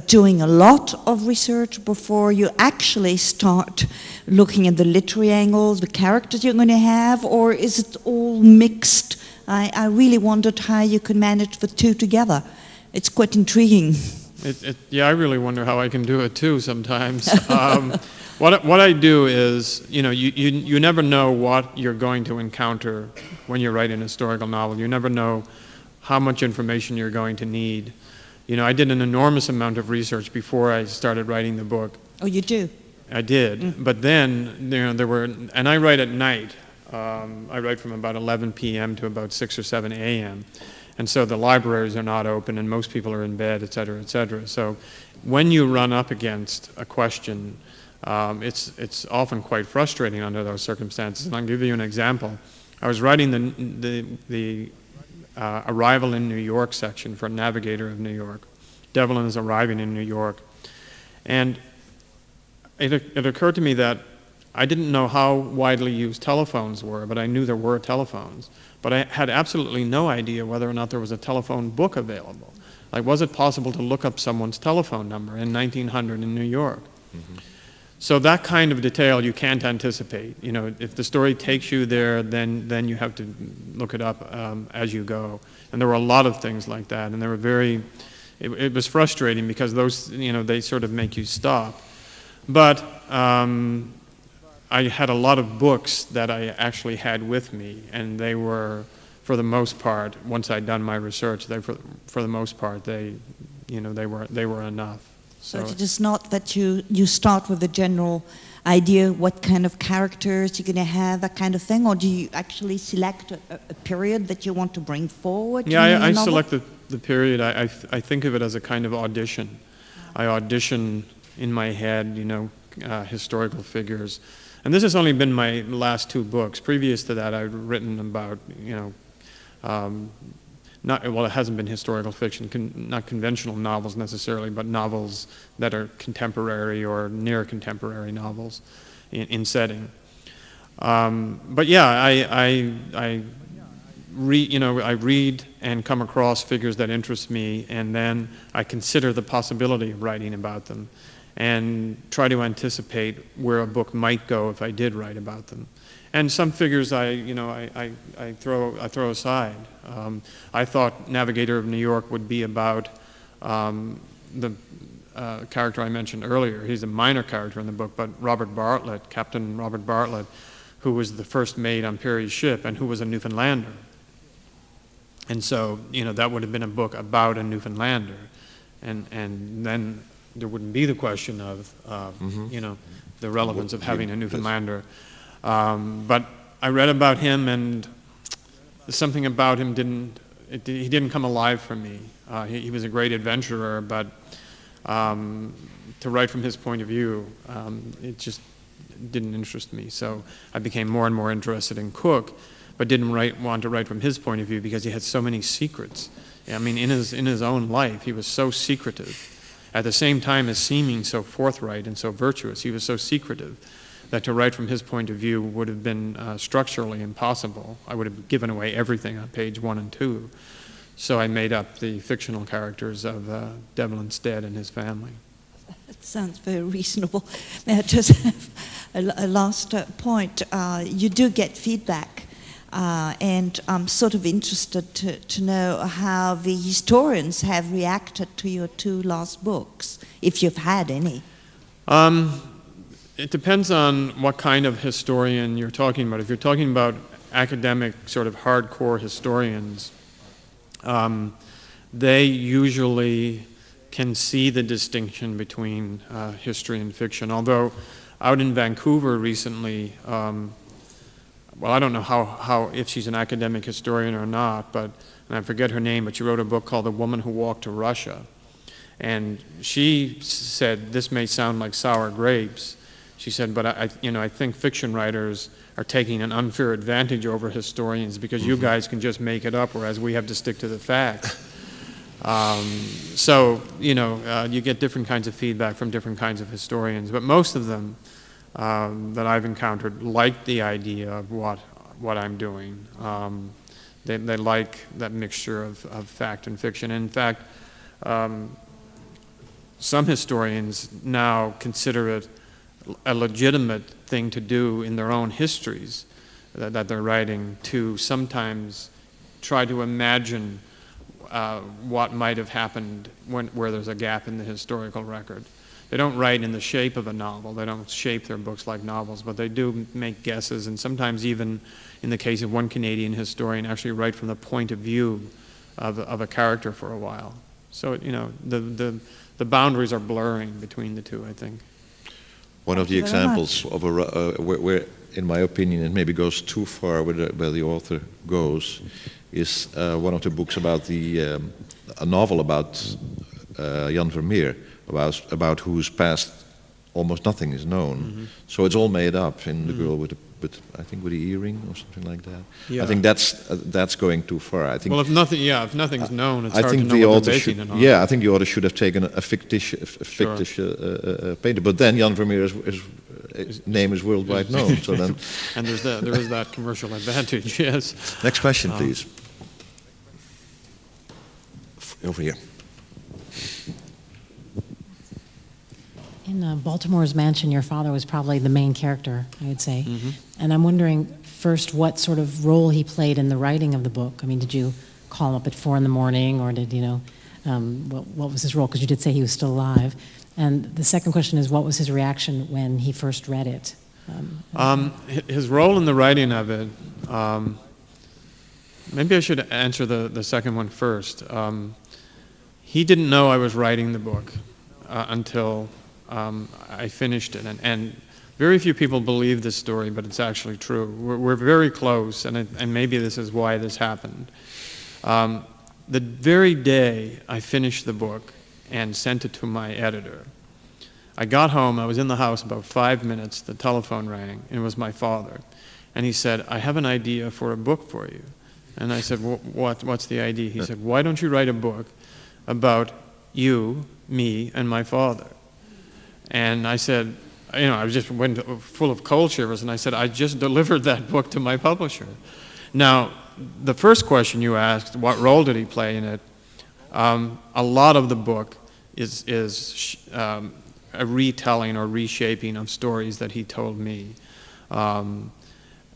doing a lot of research before you actually start looking at the literary angles, the characters you're going to have, or is it all mixed? I really wondered how you could manage the two together. It's quite intriguing. Yeah, I really wonder how I can do it too sometimes. What I do is, you never know what you're going to encounter when you write an historical novel. You never know how much information you're going to need. I did an enormous amount of research before I started writing the book. Oh, you do? I did, but then and I write at night. I write from about 11 p.m. to about 6 or 7 a.m. And so the libraries are not open and most people are in bed, et cetera, et cetera. So when you run up against a question, it's often quite frustrating under those circumstances. And I'll give you an example. I was writing the Arrival in New York section for Navigator of New York. Devlin is arriving in New York. And it occurred to me that I didn't know how widely used telephones were, but I knew there were telephones. But I had absolutely no idea whether or not there was a telephone book available. Like, was it possible to look up someone's telephone number in 1900 in New York? Mm-hmm. So that kind of detail you can't anticipate. If the story takes you there, then you have to look it up as you go. And there were a lot of things like that, and they were it was frustrating because those, they sort of make you stop. But I had a lot of books that I actually had with me, and they were, for the most part, once I'd done my research, for the most part, they were enough. So it is not that you start with a general idea what kind of characters you're going to have, that kind of thing, or do you actually select a period that you want to bring forward? Yeah, I select the period. I think of it as a kind of audition. I audition in my head, historical figures. And this has only been my last two books. Previous to that, I've written about, it hasn't been historical fiction, not conventional novels necessarily, but novels that are contemporary or near contemporary novels in setting. But yeah, I read and come across figures that interest me, and then I consider the possibility of writing about them, and try to anticipate where a book might go if I did write about them. And some figures I throw aside. I thought Navigator of New York would be about the character I mentioned earlier. He's a minor character in the book, but Captain Robert Bartlett, who was the first mate on Peary's ship and who was a Newfoundlander. And so, that would have been a book about a Newfoundlander. And then there wouldn't be the question of, the relevance of having a Newfoundlander. But I read about him, and something about him he didn't come alive for me. He was a great adventurer, but to write from his point of view, it just didn't interest me. So I became more and more interested in Cook, but didn't want to write from his point of view because he had so many secrets. I mean, in his own life, he was so secretive. At the same time as seeming so forthright and so virtuous, he was so secretive that to write from his point of view would have been structurally impossible. I would have given away everything on page 1 and 2. So I made up the fictional characters of Devlin Stead and his family. That sounds very reasonable. May I just have a last point? You do get feedback, and I'm sort of interested to know how the historians have reacted to your two last books, if you've had any. It depends on what kind of historian you're talking about. If you're talking about academic, sort of hardcore historians, they usually can see the distinction between history and fiction. Although out in Vancouver recently, well, I don't know how if she's an academic historian or not, but and I forget her name, but she wrote a book called The Woman Who Walked to Russia. And she said, this may sound like sour grapes. She said, but I think fiction writers are taking an unfair advantage over historians because you guys can just make it up, whereas we have to stick to the facts. So, you get different kinds of feedback from different kinds of historians, but most of them that I've encountered like the idea of what I'm doing. They like that mixture of fact and fiction. And in fact, some historians now consider it a legitimate thing to do in their own histories that they're writing, to sometimes try to imagine what might have happened where there's a gap in the historical record. They don't write in the shape of a novel. They don't shape their books like novels, but they do make guesses, and sometimes even, in the case of one Canadian historian, actually write from the point of view of a character for a while. So, the boundaries are blurring between the two, I think. One of the examples of where, in my opinion, it maybe goes too far where the author goes, is one of the books about a novel about Jan Vermeer, about whose past almost nothing is known. Mm-hmm. So it's all made up in The Girl with the earring or something like that. Yeah. I think that's going too far. I think. Well, if nothing's known, it's hard to know what they're basing it on. Yeah, I think the author should have taken a fictitious painter. But then Jan Vermeer's name is worldwide known. So then, and there is that commercial advantage. Yes. Next question, please. Over here. In Baltimore's Mansion, your father was probably the main character, I would say. Mm-hmm. And I'm wondering, first, what sort of role he played in the writing of the book. I mean, did you call him up at 4 a.m, or did, what was his role? Because you did say he was still alive. And the second question is, what was his reaction when he first read it? His role in the writing of it, maybe I should answer the second one first. He didn't know I was writing the book until I finished it, and very few people believe this story, but it's actually true. We're very close, and maybe this is why this happened. The very day I finished the book and sent it to my editor, I got home, I was in the house about 5 minutes, the telephone rang, and it was my father. And he said, I have an idea for a book for you. And I said, what's the idea? He said, why don't you write a book about you, me, and my father? And I said, I went full of cold shivers, and I said, I just delivered that book to my publisher. Now, the first question you asked, what role did he play in it? A lot of the book is a retelling or reshaping of stories that he told me. And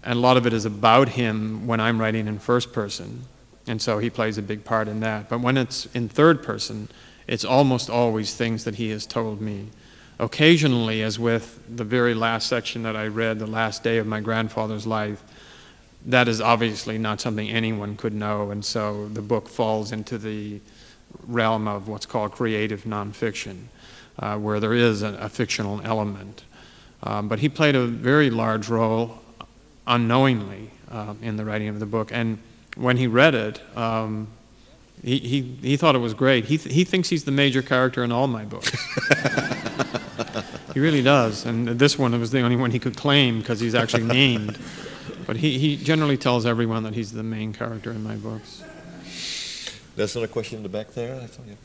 a lot of it is about him when I'm writing in first person, and so he plays a big part in that. But when it's in third person, it's almost always things that he has told me. Occasionally, as with the very last section that I read, the last day of my grandfather's life, that is obviously not something anyone could know, and so the book falls into the realm of what's called creative nonfiction, where there is a fictional element. But he played a very large role unknowingly in the writing of the book, and when he read it, he thought it was great. He thinks he's the major character in all my books. He really does, and this one was the only one he could claim because he's actually named. But he generally tells everyone that he's the main character in my books. There's another question in the back there. I thought, yeah.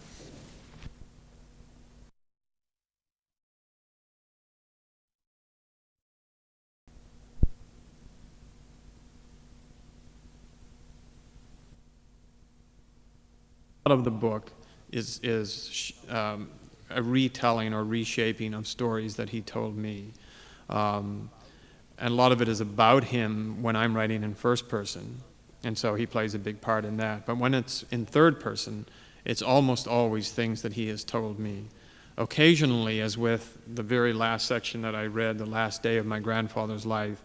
A lot of the book is a retelling or reshaping of stories that he told me. And a lot of it is about him when I'm writing in first person, and so he plays a big part in that. But when it's in third person, it's almost always things that he has told me. occasionally, as with the very last section that I read, the last day of my grandfather's life,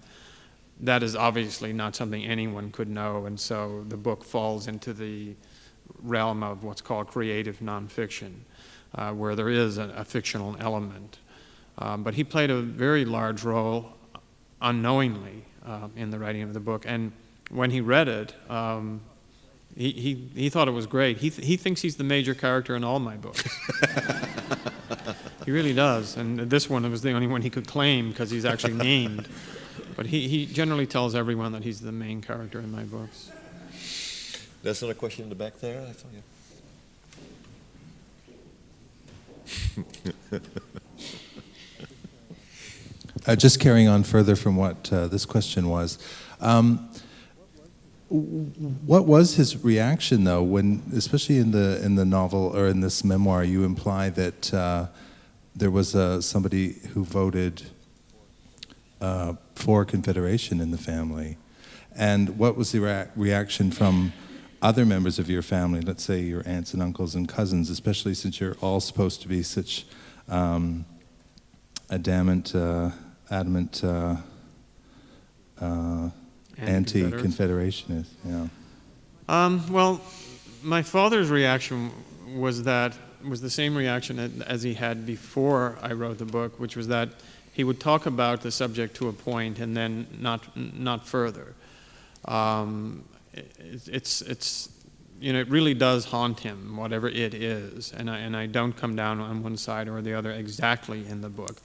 that is obviously not something anyone could know, and so the book falls into the realm of what's called creative nonfiction, where there is a fictional element. But he played a very large role unknowingly in the writing of the book, and when he read it, he thought it was great. He thinks he's the major character in all my books. He really does, and this one was the only one he could claim because he's actually named. But he generally tells everyone that he's the main character in my books. There's another question in the back there. I thought, yeah. Just carrying on further from what this question was, what was his reaction though when, especially in the novel or in this memoir, you imply that there was somebody who voted for Confederation in the family, and what was the reaction from other members of your family? Let's say your aunts and uncles and cousins, especially since you're all supposed to be such adamant anti-Confederationists. Yeah. Well, my father's reaction was the same reaction as he had before I wrote the book, which was that he would talk about the subject to a point and then not further. It's it really does haunt him, whatever it is, and I don't come down on one side or the other exactly in the book.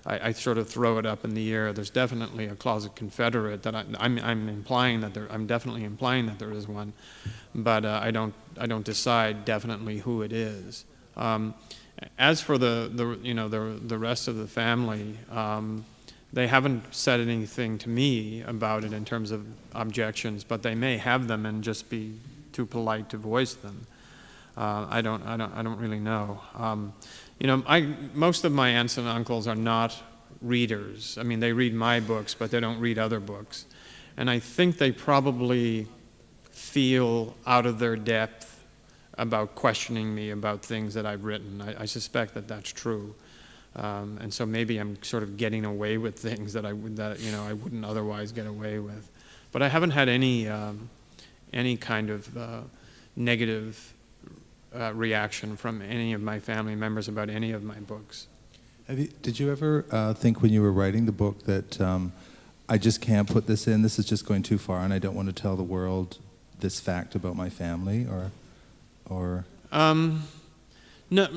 I sort of throw it up in the air. There's definitely a closet Confederate that I'm definitely implying that there is one, but I don't decide definitely who it is. As for the rest of the family, they haven't said anything to me about it in terms of objections, but they may have them and just be too polite to voice them. I don't really know. Most of my aunts and uncles are not readers. I mean, they read my books, but they don't read other books. And I think they probably feel out of their depth about questioning me about things that I've written. I suspect that that's true. And so maybe I'm sort of getting away with things that I wouldn't otherwise get away with. But I haven't had any kind of negative reaction from any of my family members about any of my books. Did you ever think when you were writing the book that I just can't put this in, this is just going too far and I don't want to tell the world this fact about my family, or? No,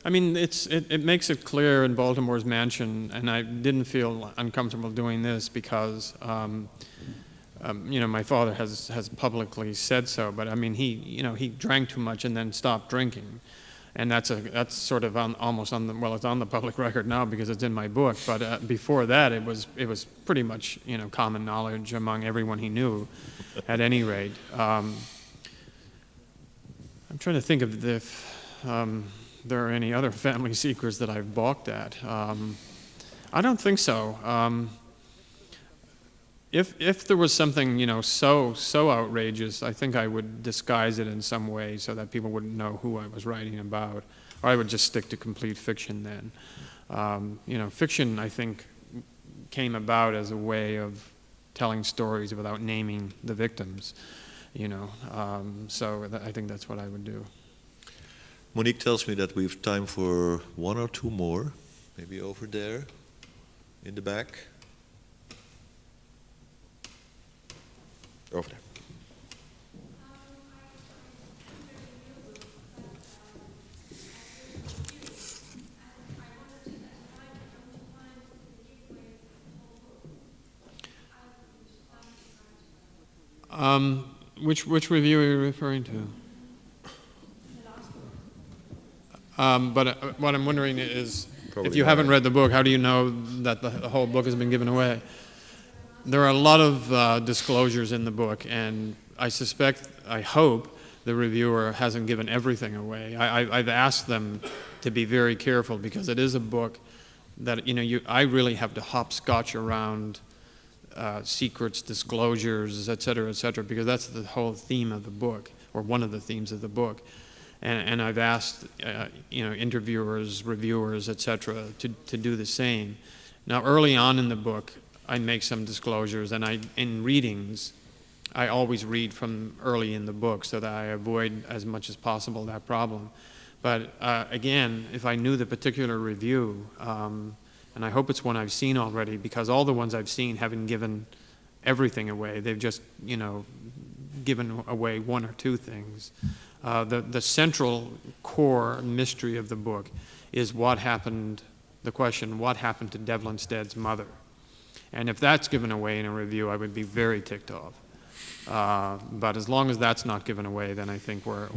I mean, it makes it clear in Baltimore's mansion, and I didn't feel uncomfortable doing this because my father has publicly said so, but I mean, he drank too much and then stopped drinking, and that's sort of it's on the public record now because it's in my book, but before that it was pretty much common knowledge among everyone he knew, at any rate. I'm trying to think of if there are any other family secrets that I've balked at. I don't think so. If there was something, so outrageous, I think I would disguise it in some way so that people wouldn't know who I was writing about, or I would just stick to complete fiction then. Fiction, I think, came about as a way of telling stories without naming the victims, so I think that's what I would do. Monique tells me that we have time for one or two more, maybe over there, in the back. Over there. Which review are you referring to? But what I'm wondering is, Probably if you haven't read the book, how do you know that the whole book has been given away? There are a lot of disclosures in the book, and I hope the reviewer hasn't given everything away. I've asked them to be very careful because it is a book that I really have to hopscotch around secrets, disclosures, et cetera, because that's the whole theme of the book, or one of the themes of the book. And I've asked, interviewers, reviewers, etc., to do the same. Now, early on in the book, I make some disclosures, and in readings, I always read from early in the book so that I avoid as much as possible that problem. But again, if I knew the particular review, and I hope it's one I've seen already, because all the ones I've seen haven't given everything away. They've just, given away one or two things. The central core mystery of the book is the question, what happened to Devlin Stead's mother? And if that's given away in a review, I would be very ticked off. But as long as that's not given away, then I think we're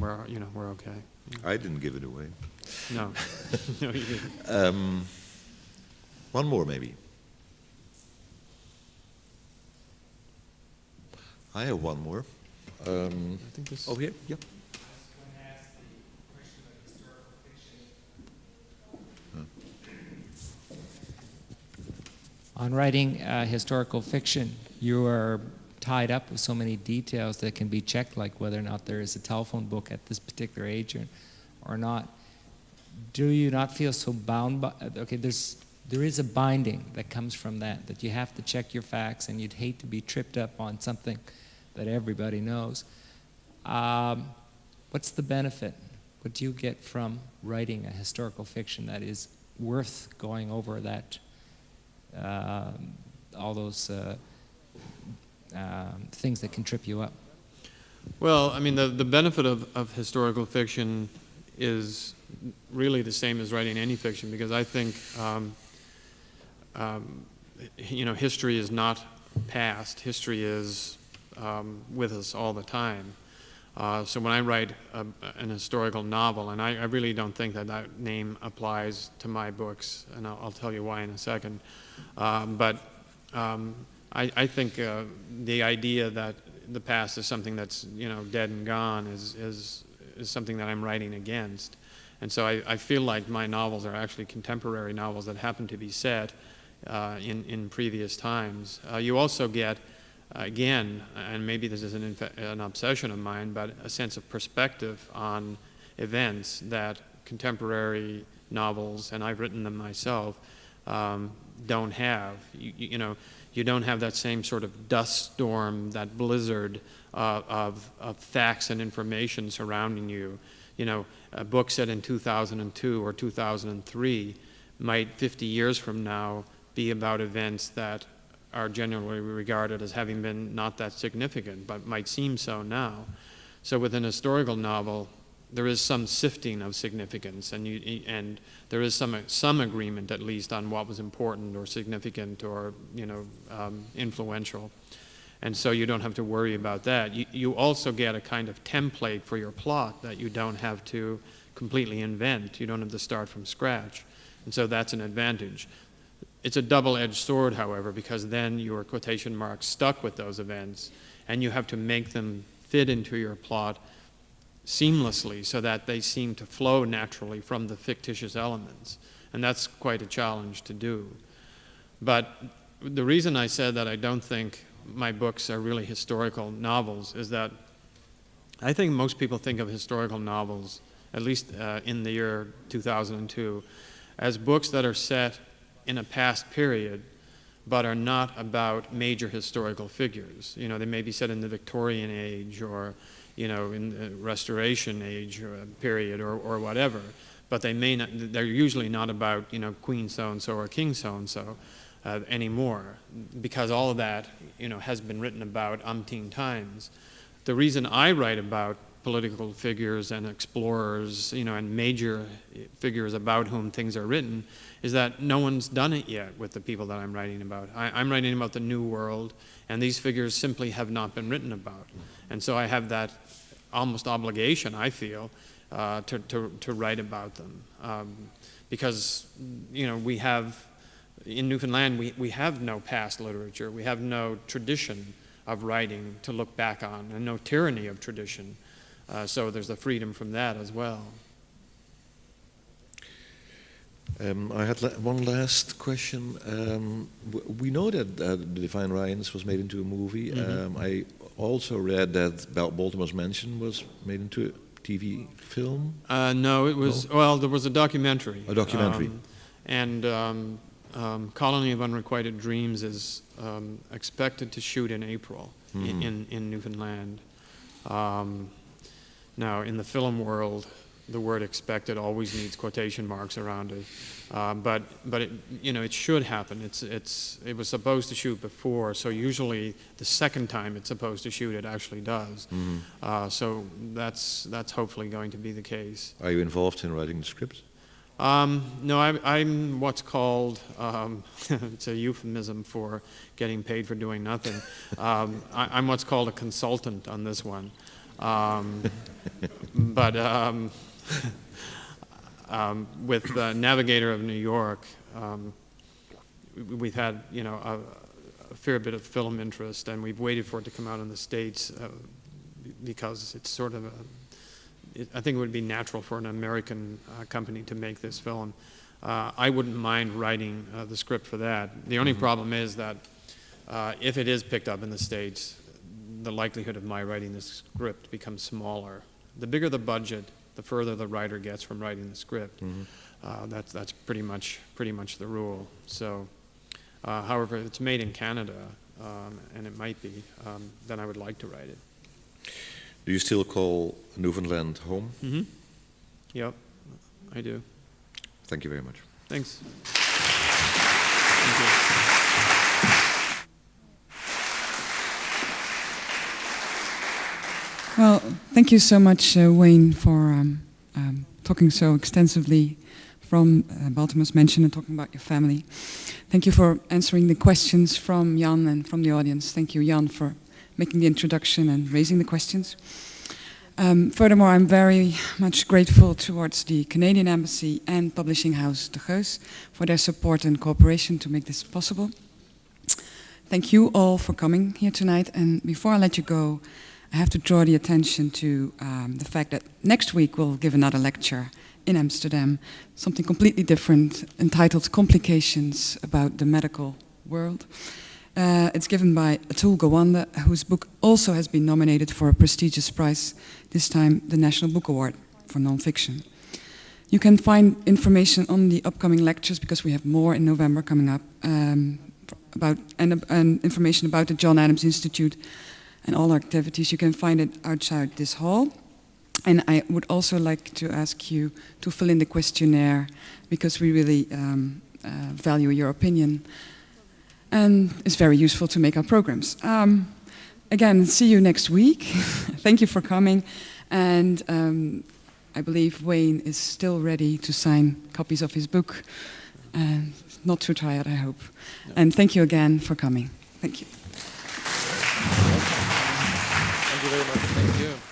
okay. I didn't give it away. No, no, you didn't. One more, maybe. I have one more. I think this. Oh, here? Yeah. On writing historical fiction, you are tied up with so many details that can be checked, like whether or not there is a telephone book at this particular age or not. Do you not feel so bound by, okay, there is a binding that comes from that you have to check your facts, and you'd hate to be tripped up on something that everybody knows. What's the benefit? What do you get from writing a historical fiction that is worth going over that, all those things that can trip you up? Well, I mean, the benefit of historical fiction is really the same as writing any fiction, because I think, history is not past. History is with us all the time. So when I write an historical novel, and I really don't think that name applies to my books, and I'll tell you why in a second, but I think the idea that the past is something that's dead and gone is something that I'm writing against. And so I feel like my novels are actually contemporary novels that happen to be set in previous times. You also get, again, and maybe this is an obsession of mine, but a sense of perspective on events that contemporary novels, and I've written them myself, don't have. You don't have that same sort of dust storm, that blizzard of facts and information surrounding you. A book set in 2002 or 2003 might 50 years from now be about events that are generally regarded as having been not that significant, but might seem so now. So with an historical novel, there is some sifting of significance, and there is some agreement, at least, on what was important or significant or influential. And so you don't have to worry about that. You also get a kind of template for your plot that you don't have to completely invent. You don't have to start from scratch. And so that's an advantage. It's a double-edged sword, however, because then your quotation marks stuck with those events, and you have to make them fit into your plot seamlessly so that they seem to flow naturally from the fictitious elements. And that's quite a challenge to do. But the reason I said that I don't think my books are really historical novels is that I think most people think of historical novels, at least in the year 2002, as books that are set in a past period but are not about major historical figures. They may be set in the Victorian age or in the Restoration age or period or whatever, but they're usually not about Queen so-and-so or King so-and-so anymore, because all of that has been written about umpteen times. The reason I write about political figures and explorers, and major figures about whom things are written, is that no one's done it yet with the people that I'm writing about. I'm writing about the New World, and these figures simply have not been written about. And so I have that almost obligation, I feel, to write about them. Because, we have, in Newfoundland, we have no past literature. We have no tradition of writing to look back on, and no tyranny of tradition. So there's a freedom from that as well. I had one last question. We know that The Divine Ryan's was made into a movie. I also read that Baltimore's Mansion was made into TV film? No, it was, well, there was a documentary. A documentary. Colony of Unrequited Dreams is expected to shoot in April in Newfoundland. Now, in the film world, the word expected always needs quotation marks around it. But it, it should happen. It was supposed to shoot before, so usually the second time it's supposed to shoot, it actually does. So that's hopefully going to be the case. Are you involved in writing the script? No, I'm what's called, it's a euphemism for getting paid for doing nothing. I'm what's called a consultant on this one. With Navigator of New York, we've had a fair bit of film interest, and we've waited for it to come out in the States because it's sort of I think it would be natural for an American company to make this film. I wouldn't mind writing the script for that. The only problem is that if it is picked up in the States, the likelihood of my writing the script becomes smaller. The bigger the budget, the further the writer gets from writing the script. That's pretty much the rule. So, however, if it's made in Canada, and it might be, then I would like to write it. Do you still call Newfoundland home? Yep, I do. Thank you very much. Thanks. Thank you. Well, thank you so much, Wayne, for talking so extensively from Baltimore's Mansion and talking about your family. Thank you for answering the questions from Jan and from the audience. Thank you, Jan, for making the introduction and raising the questions. Furthermore, I'm very much grateful towards the Canadian Embassy and Publishing House, the Geus, for their support and cooperation to make this possible. Thank you all for coming here tonight. And before I let you go, I have to draw the attention to the fact that next week we'll give another lecture in Amsterdam, something completely different, entitled Complications About the Medical World. It's given by Atul Gawande, whose book also has been nominated for a prestigious prize, this time the National Book Award for Nonfiction. You can find information on the upcoming lectures, because we have more in November coming up, and information about the John Adams Institute and all our activities. You can find it outside this hall. And I would also like to ask you to fill in the questionnaire, because we really value your opinion. And it's very useful to make our programs. Again, see you next week. Thank you for coming. And I believe Wayne is still ready to sign copies of his book. And not too tired, I hope. No. And thank you again for coming. Thank you. Thank you very much. Thank you.